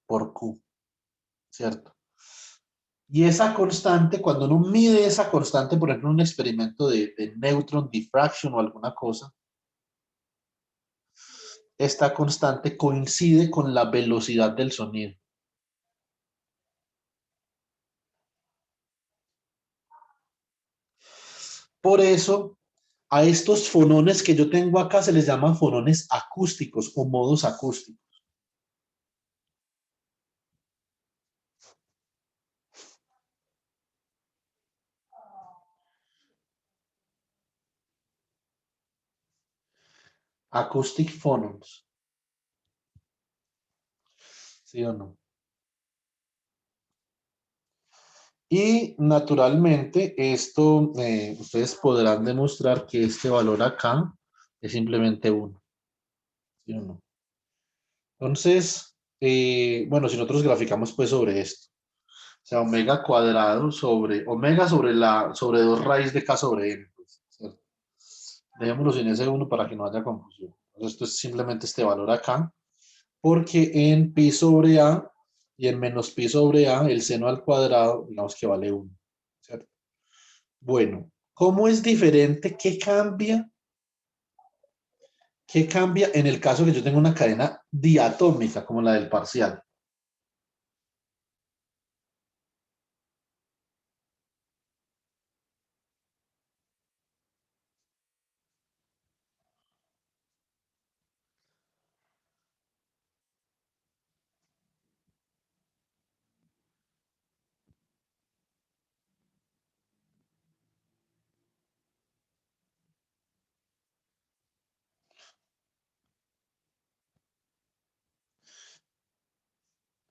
por Q, ¿cierto? Y esa constante, cuando uno mide esa constante, por ejemplo, en un experimento de neutron diffraction o alguna cosa, esta constante coincide con la velocidad del sonido. Por eso, a estos fonones que yo tengo acá se les llama fonones acústicos o modos acústicos. Acoustic phonons, ¿sí o no? Y naturalmente esto, ustedes podrán demostrar que este valor acá es simplemente uno, ¿sí o no? Entonces, bueno, si nosotros graficamos pues sobre esto, o sea, omega cuadrado sobre, omega sobre 2 raíz de k sobre n, pues, ¿cierto? Dejémoslo sin ese uno para que no haya confusión. Entonces, esto es simplemente este valor acá, porque en pi sobre a y en menos pi sobre a, el seno al cuadrado, digamos que vale uno, ¿cierto? Bueno, ¿cómo es diferente? ¿Qué cambia? ¿Qué cambia en el caso que yo tenga una cadena diatómica como la del parcial?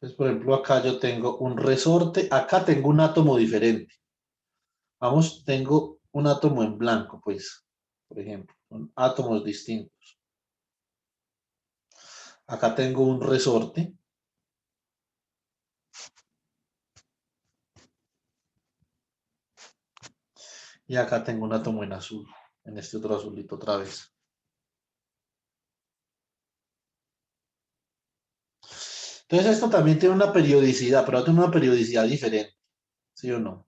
Entonces, por ejemplo, acá yo tengo un resorte, acá tengo un átomo diferente. Vamos, tengo un átomo en blanco, pues, por ejemplo, son átomos distintos. Acá tengo un resorte y acá tengo un átomo en azul, en este otro azulito otra vez. Entonces esto también tiene una periodicidad, pero tiene una periodicidad diferente, ¿sí o no?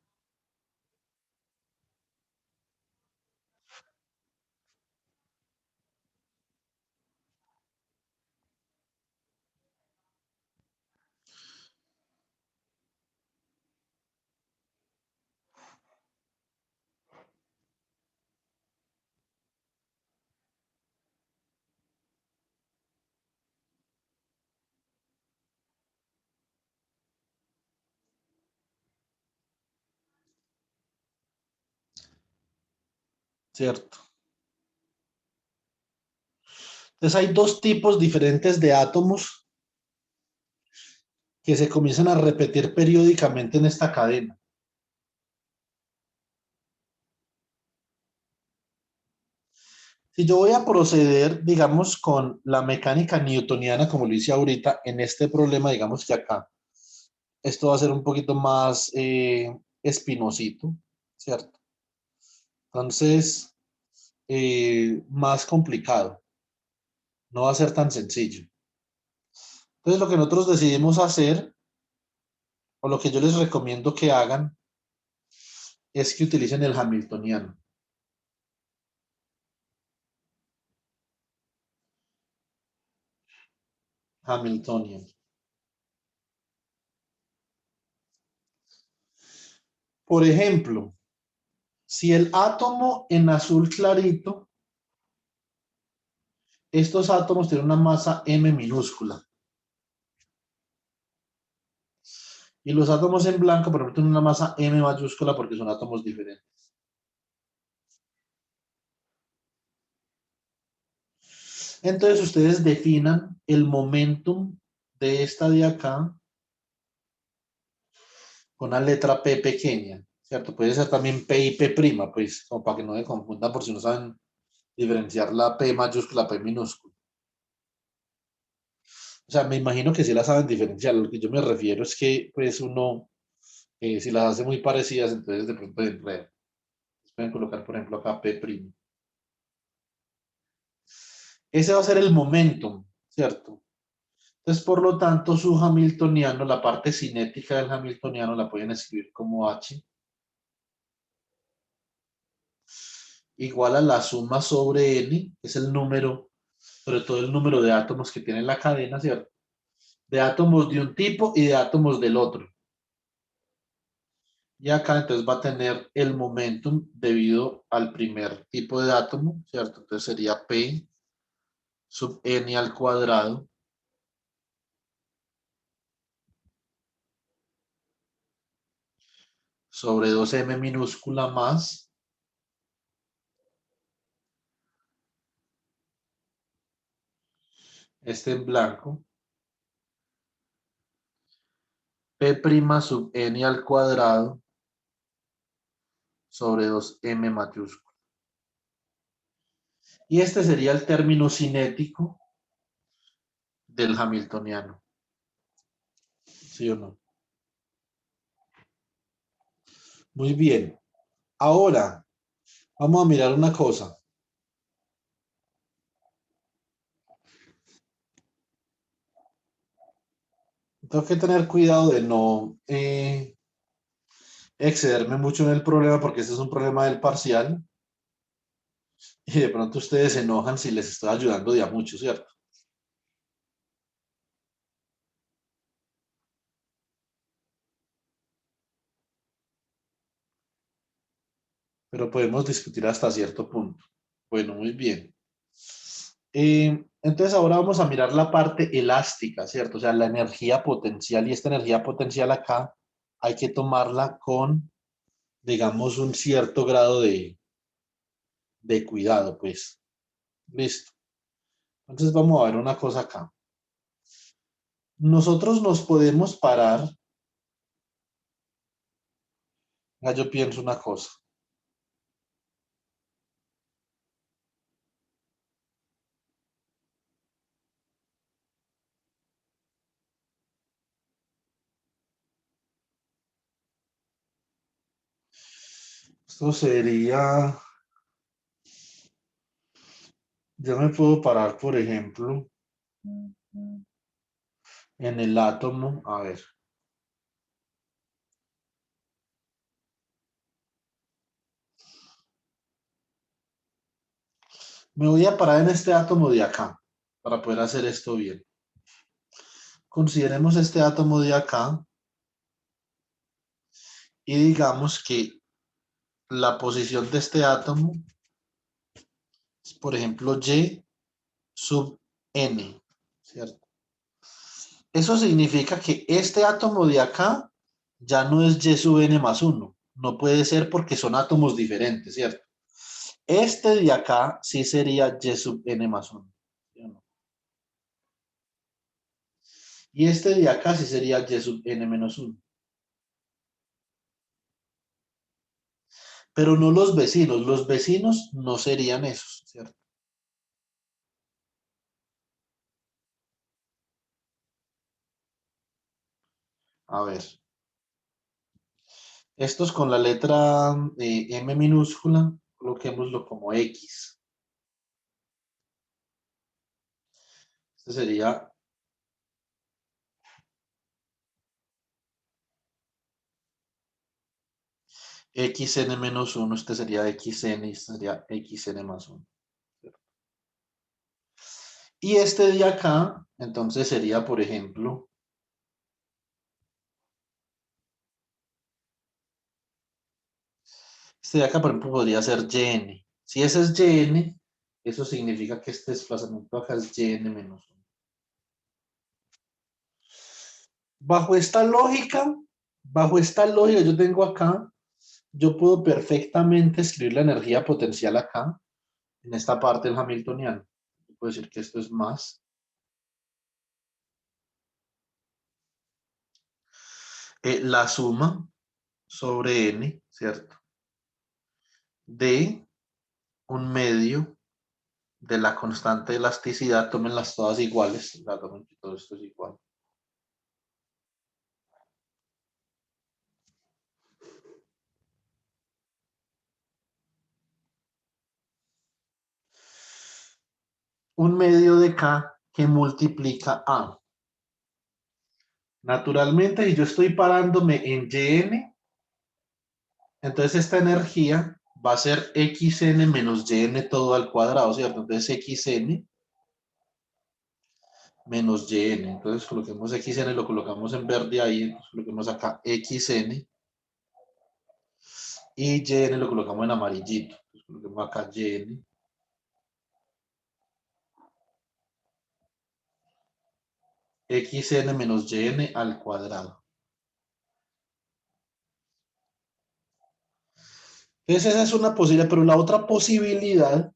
¿Cierto? Entonces hay dos tipos diferentes de átomos que se comienzan a repetir periódicamente en esta cadena. Si yo voy a proceder, digamos, con la mecánica newtoniana, como lo hice ahorita, en este problema, digamos que acá, esto va a ser un poquito más espinosito, ¿cierto? Entonces, más complicado, no va a ser tan sencillo. Entonces, lo que nosotros decidimos hacer, o lo que yo les recomiendo que hagan, es que utilicen el hamiltoniano. Hamiltonian. Por ejemplo, si el átomo en azul clarito, estos átomos tienen una masa m minúscula. Y los átomos en blanco, por ejemplo, tienen una masa m mayúscula porque son átomos diferentes. Entonces ustedes definan el momentum de esta de acá con una letra P pequeña, ¿cierto? Puede ser también P y P prima, pues, como para que no se confundan por si no saben diferenciar la P mayúscula, P minúscula. O sea, me imagino que sí la saben diferenciar. Lo que yo me refiero es que, pues, uno, si las hace muy parecidas, entonces de pronto se enreda. Pueden colocar, por ejemplo, acá P prima. Ese va a ser el momentum, ¿cierto? Entonces, por lo tanto, su hamiltoniano, la parte cinética del hamiltoniano, la pueden escribir como H igual a la suma sobre N, que es el número, sobre todo el número de átomos que tiene la cadena, ¿cierto? De átomos de un tipo y de átomos del otro. Y acá entonces va a tener el momentum debido al primer tipo de átomo, ¿cierto? Entonces sería P sub N al cuadrado sobre 2M minúscula más este en blanco, P' sub N al cuadrado sobre 2M mayúscula. Y este sería el término cinético del hamiltoniano, ¿sí o no? Muy bien. Ahora, vamos a mirar una cosa. Tengo que tener cuidado de no excederme mucho en el problema porque este es un problema del parcial y de pronto ustedes se enojan si les estoy ayudando de a mucho, ¿cierto? Pero podemos discutir hasta cierto punto. Bueno, muy bien. Entonces ahora vamos a mirar la parte elástica, ¿cierto? O sea, la energía potencial y esta energía potencial acá hay que tomarla con, digamos, un cierto grado de cuidado, pues. Listo. Entonces vamos a ver una cosa acá. Nosotros nos podemos parar. Yo pienso una cosa. Esto sería, yo me puedo parar, por ejemplo, en el átomo. A ver, me voy a parar en este átomo de acá para poder hacer esto bien. Consideremos este átomo de acá y digamos que la posición de este átomo es, por ejemplo, Y sub n, ¿cierto? Eso significa que este átomo de acá ya no es Y sub n más uno. No puede ser porque son átomos diferentes, ¿cierto? Este de acá sí sería Y sub n más uno, ¿sí o no? Y este de acá sí sería Y sub n menos uno. Pero no los vecinos no serían esos, ¿cierto? A ver, estos con la letra M minúscula, coloquémoslo como X. Este sería xn menos uno, este sería xn y este sería xn más uno. Y este de acá, entonces sería, por ejemplo, este de acá, por ejemplo, podría ser yn. Si ese es yn, eso significa que este desplazamiento acá es yn menos uno. Bajo esta lógica, bajo esta lógica, yo tengo acá, yo puedo perfectamente escribir la energía potencial acá, en esta parte del Hamiltoniano. Puedo decir que esto es más la suma sobre n, ¿cierto? De un medio de la constante de elasticidad, tómenlas todas iguales, la tomen que todo esto es igual. Un medio de K que multiplica A. Naturalmente, si yo estoy parándome en Yn, entonces esta energía va a ser xn menos yn todo al cuadrado, ¿cierto? Entonces xn menos yn. Entonces coloquemos xn, lo colocamos en verde ahí, entonces coloquemos acá xn y yn lo colocamos en amarillito. Entonces coloquemos acá yn xn menos yn al cuadrado. Entonces esa es una posibilidad, pero la otra posibilidad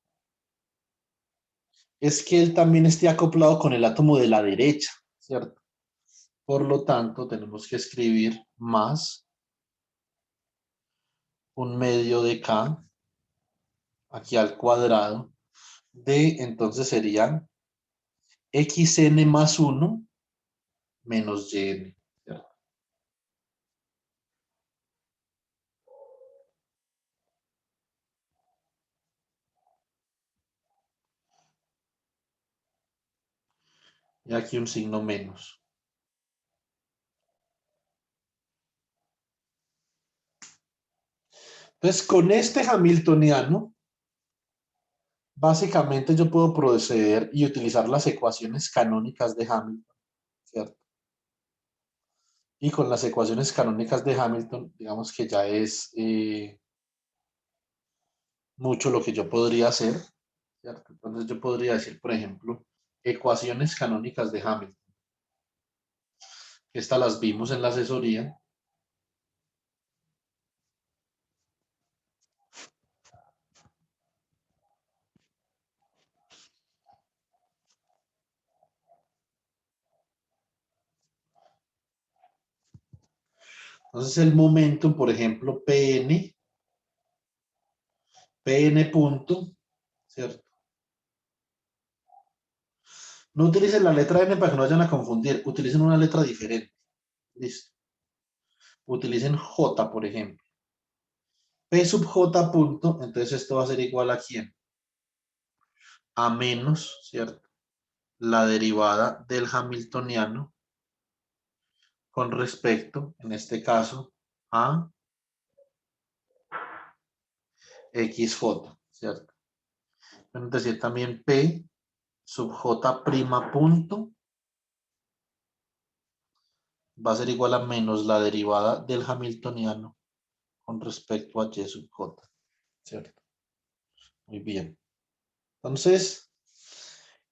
es que él también esté acoplado con el átomo de la derecha, ¿cierto? Por lo tanto, tenemos que escribir más un medio de K aquí al cuadrado de, entonces serían xn más uno menos yn, ¿cierto? Y aquí un signo menos. Entonces, con este Hamiltoniano, básicamente yo puedo proceder y utilizar las ecuaciones canónicas de Hamilton, ¿cierto? Y con las ecuaciones canónicas de Hamilton, digamos que ya es mucho lo que yo podría hacer, ¿cierto? Entonces yo podría decir, por ejemplo, ecuaciones canónicas de Hamilton. Estas las vimos en la asesoría. Entonces el momentum, por ejemplo, Pn punto, ¿cierto? No utilicen la letra N para que no vayan a confundir, utilicen una letra diferente. Listo. Utilicen J, por ejemplo. P sub J punto, entonces esto va a ser igual a ¿quién? A menos, ¿cierto? La derivada del hamiltoniano con respecto, en este caso, a XJ, ¿cierto? Pueden decir también P sub J prima punto va a ser igual a menos la derivada del hamiltoniano con respecto a Y sub J, ¿cierto? Muy bien. Entonces,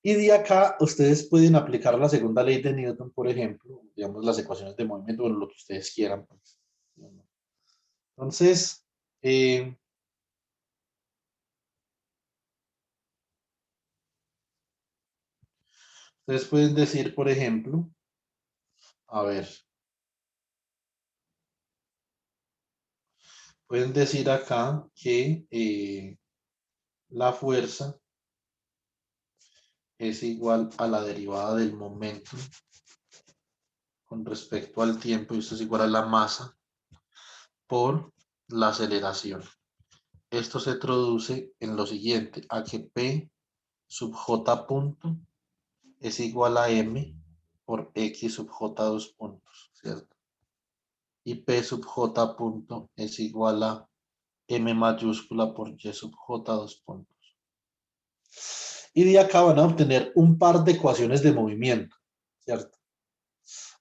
y de acá ustedes pueden aplicar la segunda ley de Newton, por ejemplo, digamos las ecuaciones de movimiento, o lo que ustedes quieran. Pues. Entonces, ustedes pueden decir, por ejemplo, a ver, pueden decir acá que la fuerza es igual a la derivada del momento con respecto al tiempo, y esto es igual a la masa por la aceleración. Esto se traduce en lo siguiente, a que P sub J punto es igual a M por X sub J dos puntos, ¿cierto? Y P sub J punto es igual a M mayúscula por Y sub J dos puntos. Y de acá van a obtener un par de ecuaciones de movimiento, ¿cierto?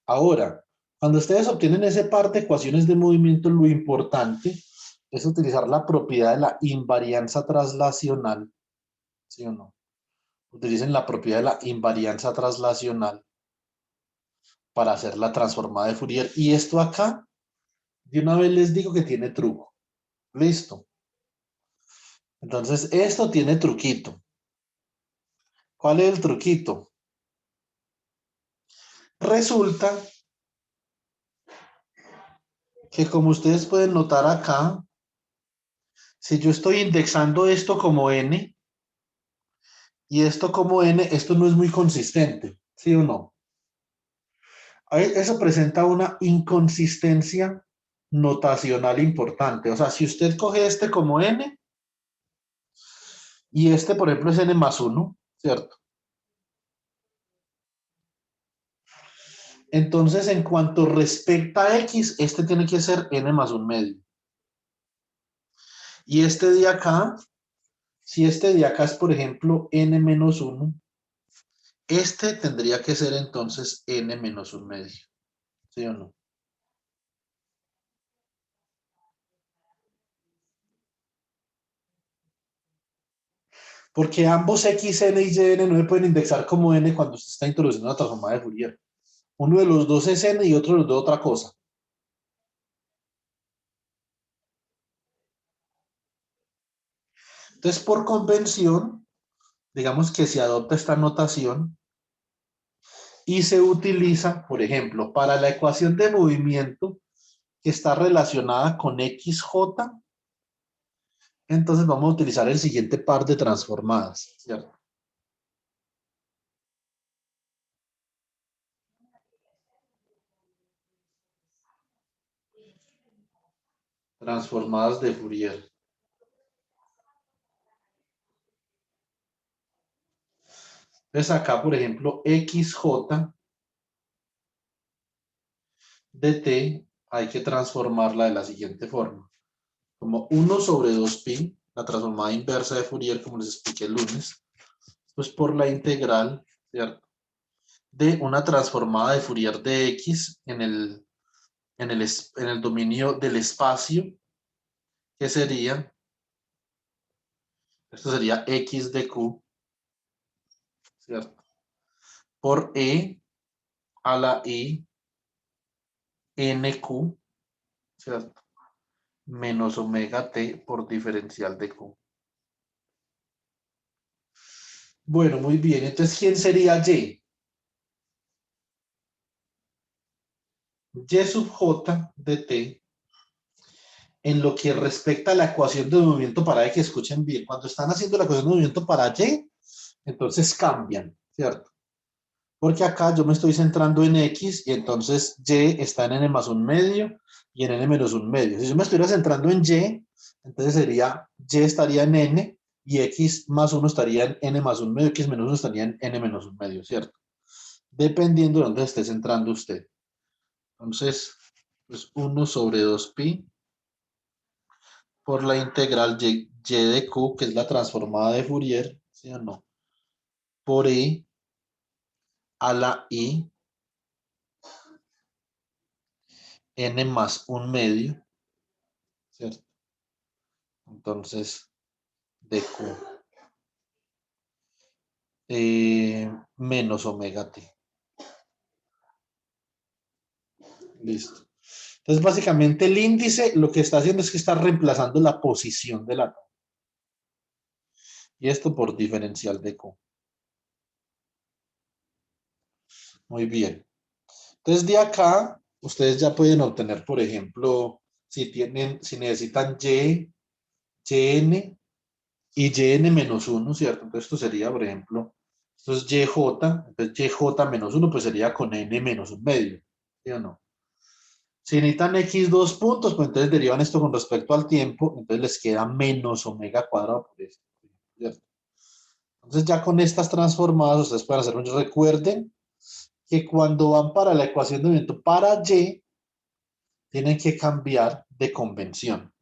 Ahora, cuando ustedes obtienen ese par de ecuaciones de movimiento, lo importante es utilizar la propiedad de la invarianza traslacional, ¿sí o no? Utilicen la propiedad de la invarianza traslacional para hacer la transformada de Fourier. Y esto acá, de una vez les digo que tiene truco. Listo. Entonces, esto tiene truquito. ¿Cuál es el truquito? Resulta que como ustedes pueden notar acá, si yo estoy indexando esto como n y esto como n, esto no es muy consistente, ¿sí o no? Eso presenta una inconsistencia notacional importante. O sea, si usted coge este como n y este, por ejemplo, es n más 1, ¿cierto? Entonces, en cuanto respecta a x, este tiene que ser n más 1 medio. Y este de acá, si este de acá es, por ejemplo, n menos 1, este tendría que ser entonces n menos 1 medio. ¿Sí o no? Porque ambos xn y yn no se pueden indexar como n cuando se está introduciendo una transformada de Fourier. Uno de los dos es n y otro de los dos otra cosa. Entonces, por convención, digamos que se adopta esta notación y se utiliza, por ejemplo, para la ecuación de movimiento que está relacionada con xj, entonces vamos a utilizar el siguiente par de transformadas, ¿cierto? Transformadas de Fourier. Entonces acá, por ejemplo, xj de t hay que transformarla de la siguiente forma. Como 1 sobre 2pi, la transformada inversa de Fourier, como les expliqué el lunes, pues por la integral, ¿cierto? De una transformada de Fourier de x en el dominio del espacio, que sería, esto sería x de q, ¿cierto? Por e a la i nq, ¿cierto? Menos omega t por diferencial de q. Bueno, muy bien. Entonces, ¿quién sería y? Y sub j de t en lo que respecta a la ecuación de movimiento para que escuchen bien. Cuando están haciendo la ecuación de movimiento para y, entonces cambian, ¿cierto? Porque acá yo me estoy centrando en x y entonces y está en n más un medio y en n menos un medio. Si yo me estuviera centrando en y, entonces sería y estaría en n y x más 1 estaría en n más un medio, x menos 1 estaría en n menos un medio, ¿cierto? Dependiendo de dónde esté centrando usted. Entonces, pues 1 sobre 2pi por la integral y de q, que es la transformada de Fourier, ¿sí o no? Por i a la i n más un medio, ¿cierto? Entonces, de q menos omega t. Listo. Entonces, básicamente el índice lo que está haciendo es que está reemplazando la posición del átomo. Y esto por diferencial de q. Muy bien. Entonces, de acá, ustedes ya pueden obtener, por ejemplo, si necesitan yn y yn menos uno, ¿cierto? Entonces, esto sería, por ejemplo, esto es yj, entonces yj menos uno, pues sería con n menos un medio, ¿sí o no? Si necesitan x dos puntos, pues entonces derivan esto con respecto al tiempo, entonces les queda menos omega cuadrado por esto, ¿cierto? Entonces, ya con estas transformadas, ustedes pueden hacer un recuerden que cuando van para la ecuación de movimiento para y, tienen que cambiar de convención.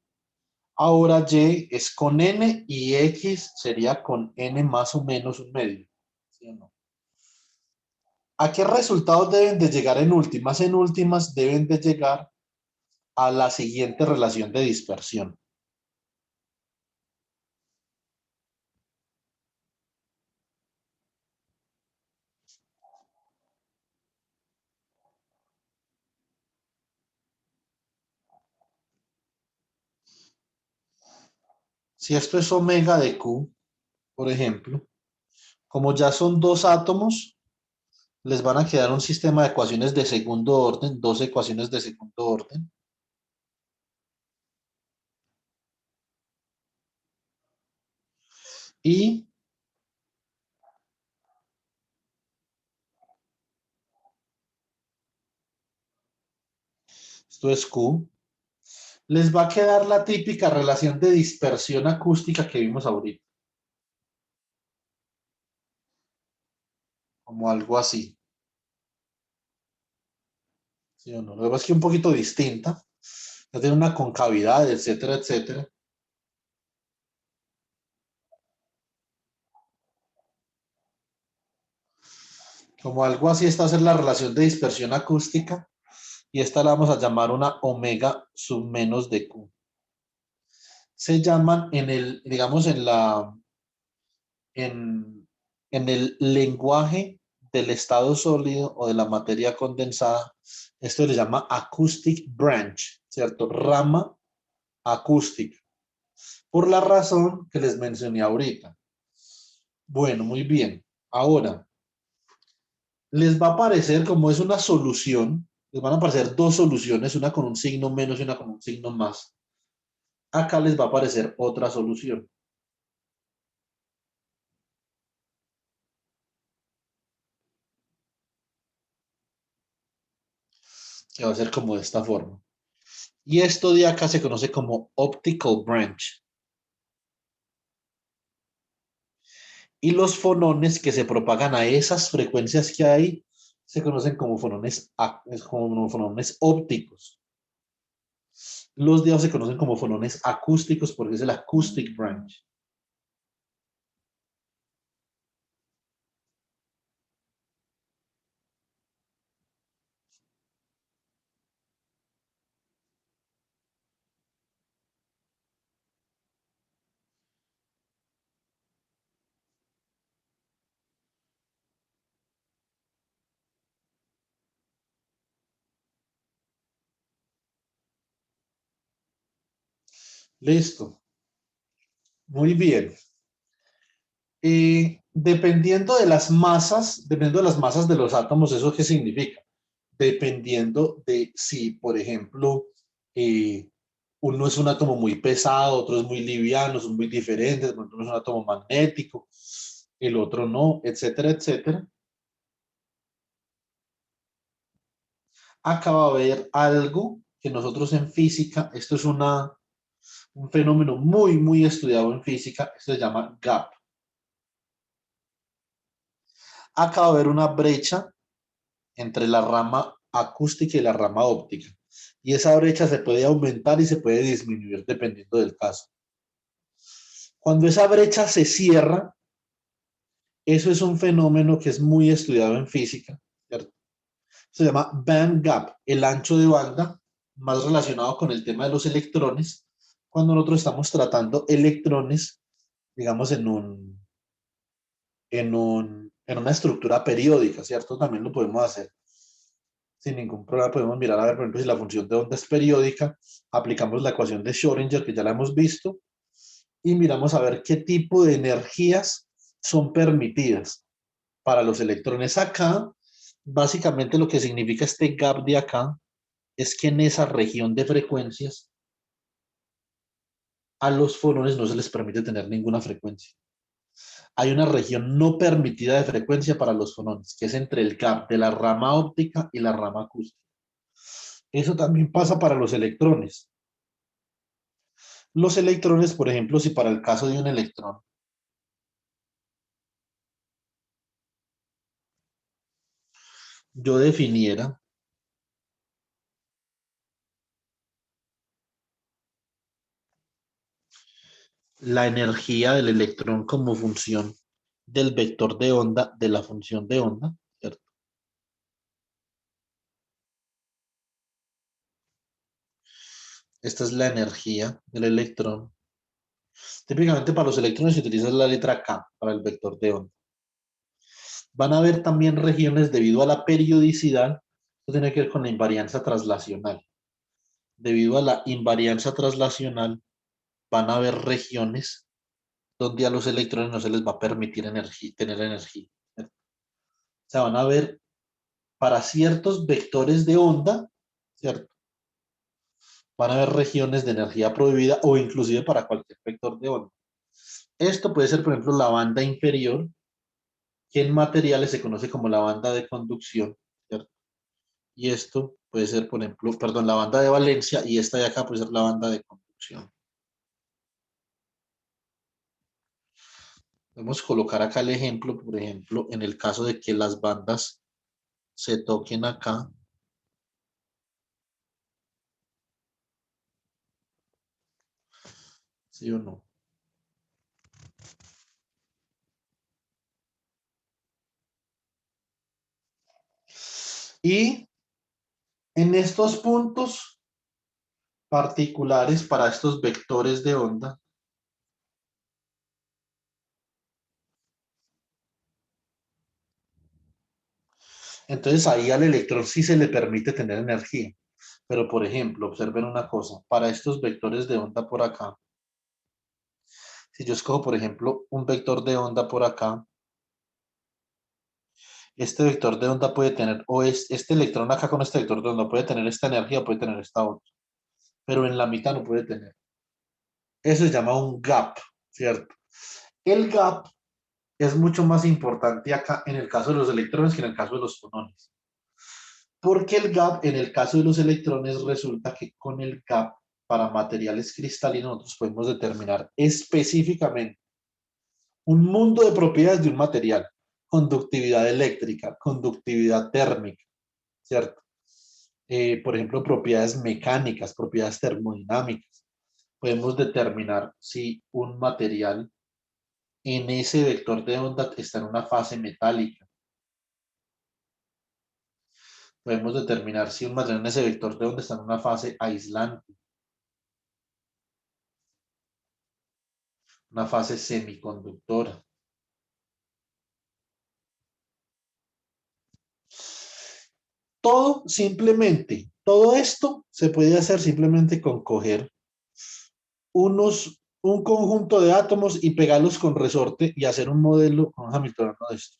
Ahora y es con n y x sería con n más o menos un medio. ¿Sí o no? ¿A qué resultados deben de llegar en últimas? En últimas deben de llegar a la siguiente relación de dispersión. Si esto es omega de q, por ejemplo, como ya son dos átomos, les van a quedar un sistema de ecuaciones de segundo orden, dos ecuaciones de segundo orden. Y esto es q. Les va a quedar la típica relación de dispersión acústica que vimos ahorita. Como algo así. ¿Sí o no? Lo que pasa es que un poquito distinta. Ya tiene una concavidad, etcétera, etcétera. Como algo así, esta va a ser la relación de dispersión acústica. Y esta la vamos a llamar una omega sub menos de Q. Se llaman en el, digamos, en el lenguaje del estado sólido o de la materia condensada, esto le llama acoustic branch, ¿cierto? Rama acústica, por la razón que les mencioné ahorita. Bueno, muy bien. Ahora, les va a aparecer, como es una solución, les van a aparecer dos soluciones, una con un signo menos y una con un signo más. Acá les va a aparecer otra solución, que va a ser como de esta forma. Y esto de acá se conoce como optical branch. Y los fonones que se propagan a esas frecuencias que hay se conocen como fonones ópticos. Los de se conocen como fonones acústicos porque es el acoustic branch. Listo. Muy bien. Dependiendo de las masas de los átomos, ¿eso qué significa? dependiendo de si, por ejemplo, eh, uno es un átomo muy pesado, otro es muy liviano, son muy diferentes, por ejemplo, es un átomo magnético, el otro no, etcétera, etcétera. Acaba de haber algo que nosotros en física, esto es un fenómeno muy, muy estudiado en física, esto se llama gap. Acaba de haber una brecha entre la rama acústica y la rama óptica. Y esa brecha se puede aumentar y se puede disminuir dependiendo del caso. Cuando esa brecha se cierra, eso es un fenómeno que es muy estudiado en física, ¿cierto? Se llama band gap, el ancho de banda, más relacionado con el tema de los electrones, cuando nosotros estamos tratando electrones, digamos, en una estructura periódica, ¿cierto? También lo podemos hacer sin ningún problema. Podemos mirar a ver, por ejemplo, si la función de onda es periódica, aplicamos la ecuación de Schrödinger, que ya la hemos visto, y miramos a ver qué tipo de energías son permitidas para los electrones acá. Básicamente lo que significa este gap de acá es que en esa región de frecuencias a los fonones no se les permite tener ninguna frecuencia. Hay una región no permitida de frecuencia para los fonones, que es entre el gap de la rama óptica y la rama acústica. Eso también pasa para los electrones. Los electrones, por ejemplo, si para el caso de un electrón, yo definiera la energía del electrón como función del vector de onda de la función de onda, ¿cierto? Esta es la energía del electrón. Típicamente para los electrones se utiliza la letra K para el vector de onda. Van a haber también regiones debido a la periodicidad, esto tiene que ver con la invarianza traslacional. Debido a la invarianza traslacional, van a haber regiones donde a los electrones no se les va a permitir tener energía. ¿Cierto? O sea, van a haber para ciertos vectores de onda, ¿cierto? Van a haber regiones de energía prohibida o inclusive para cualquier vector de onda. Esto puede ser, por ejemplo, la banda inferior, que en materiales se conoce como la banda de conducción, ¿cierto? Y esto puede ser, por ejemplo, perdón, la banda de valencia y esta de acá puede ser la banda de conducción. Podemos colocar acá el ejemplo, por ejemplo, en el caso de que las bandas se toquen acá. ¿Sí o no? Y en estos puntos particulares para estos vectores de onda, entonces ahí al electrón sí se le permite tener energía. Pero, por ejemplo, observen una cosa, para estos vectores de onda por acá, si yo escojo, por ejemplo, un vector de onda por acá, este vector de onda puede tener, o es, este electrón acá con este vector de onda puede tener esta energía o puede tener esta otra, pero en la mitad no puede tener. Eso se llama un gap, ¿cierto? El gap es mucho más importante acá en el caso de los electrones que en el caso de los fonones. Porque el gap en el caso de los electrones resulta que con el gap para materiales cristalinos nosotros podemos determinar específicamente un mundo de propiedades de un material, conductividad eléctrica, conductividad térmica, ¿cierto? Por ejemplo, propiedades mecánicas, propiedades termodinámicas. Podemos determinar si un material en ese vector de onda está en una fase metálica. Podemos determinar si un material en ese vector de onda está en una fase aislante, una fase semiconductora. Todo simplemente, todo esto se puede hacer simplemente con coger un conjunto de átomos y pegarlos con resorte y hacer un modelo con un hamiltoniano de esto.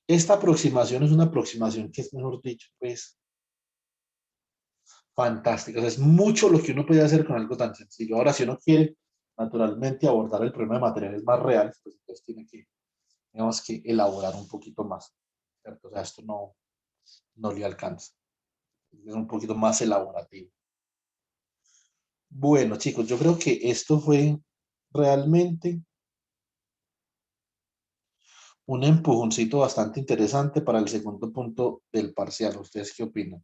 Esta aproximación es una aproximación que es, mejor dicho, pues fantástica. O sea, es mucho lo que uno puede hacer con algo tan sencillo. Ahora, si uno quiere naturalmente abordar el problema de materiales más reales, pues entonces tiene que, digamos que, elaborar un poquito más, ¿cierto? O sea, esto no le alcanza. Es un poquito más elaborativo. Bueno, chicos, yo creo que esto fue realmente un empujoncito bastante interesante para el segundo punto del parcial. ¿Ustedes qué opinan?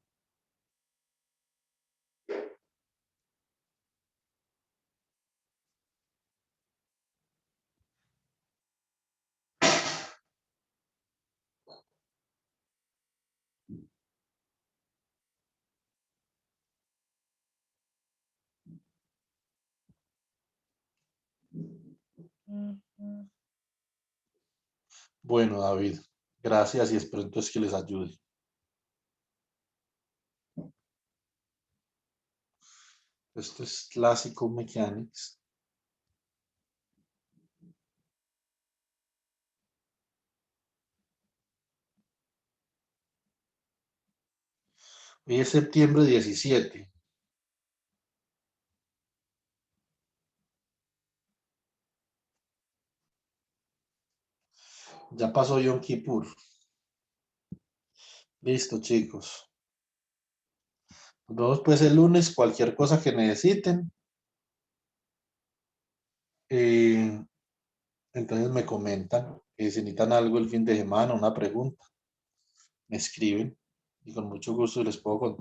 Bueno, David, gracias y espero entonces que les ayude. Esto es Classical Mechanics. Hoy es septiembre 17. Ya pasó Yom Kippur. Listo, chicos. Nos vemos pues el lunes. Cualquier cosa que necesiten. eh, entonces me comentan. Si necesitan algo el fin de semana, una pregunta, me escriben y con mucho gusto les puedo contar.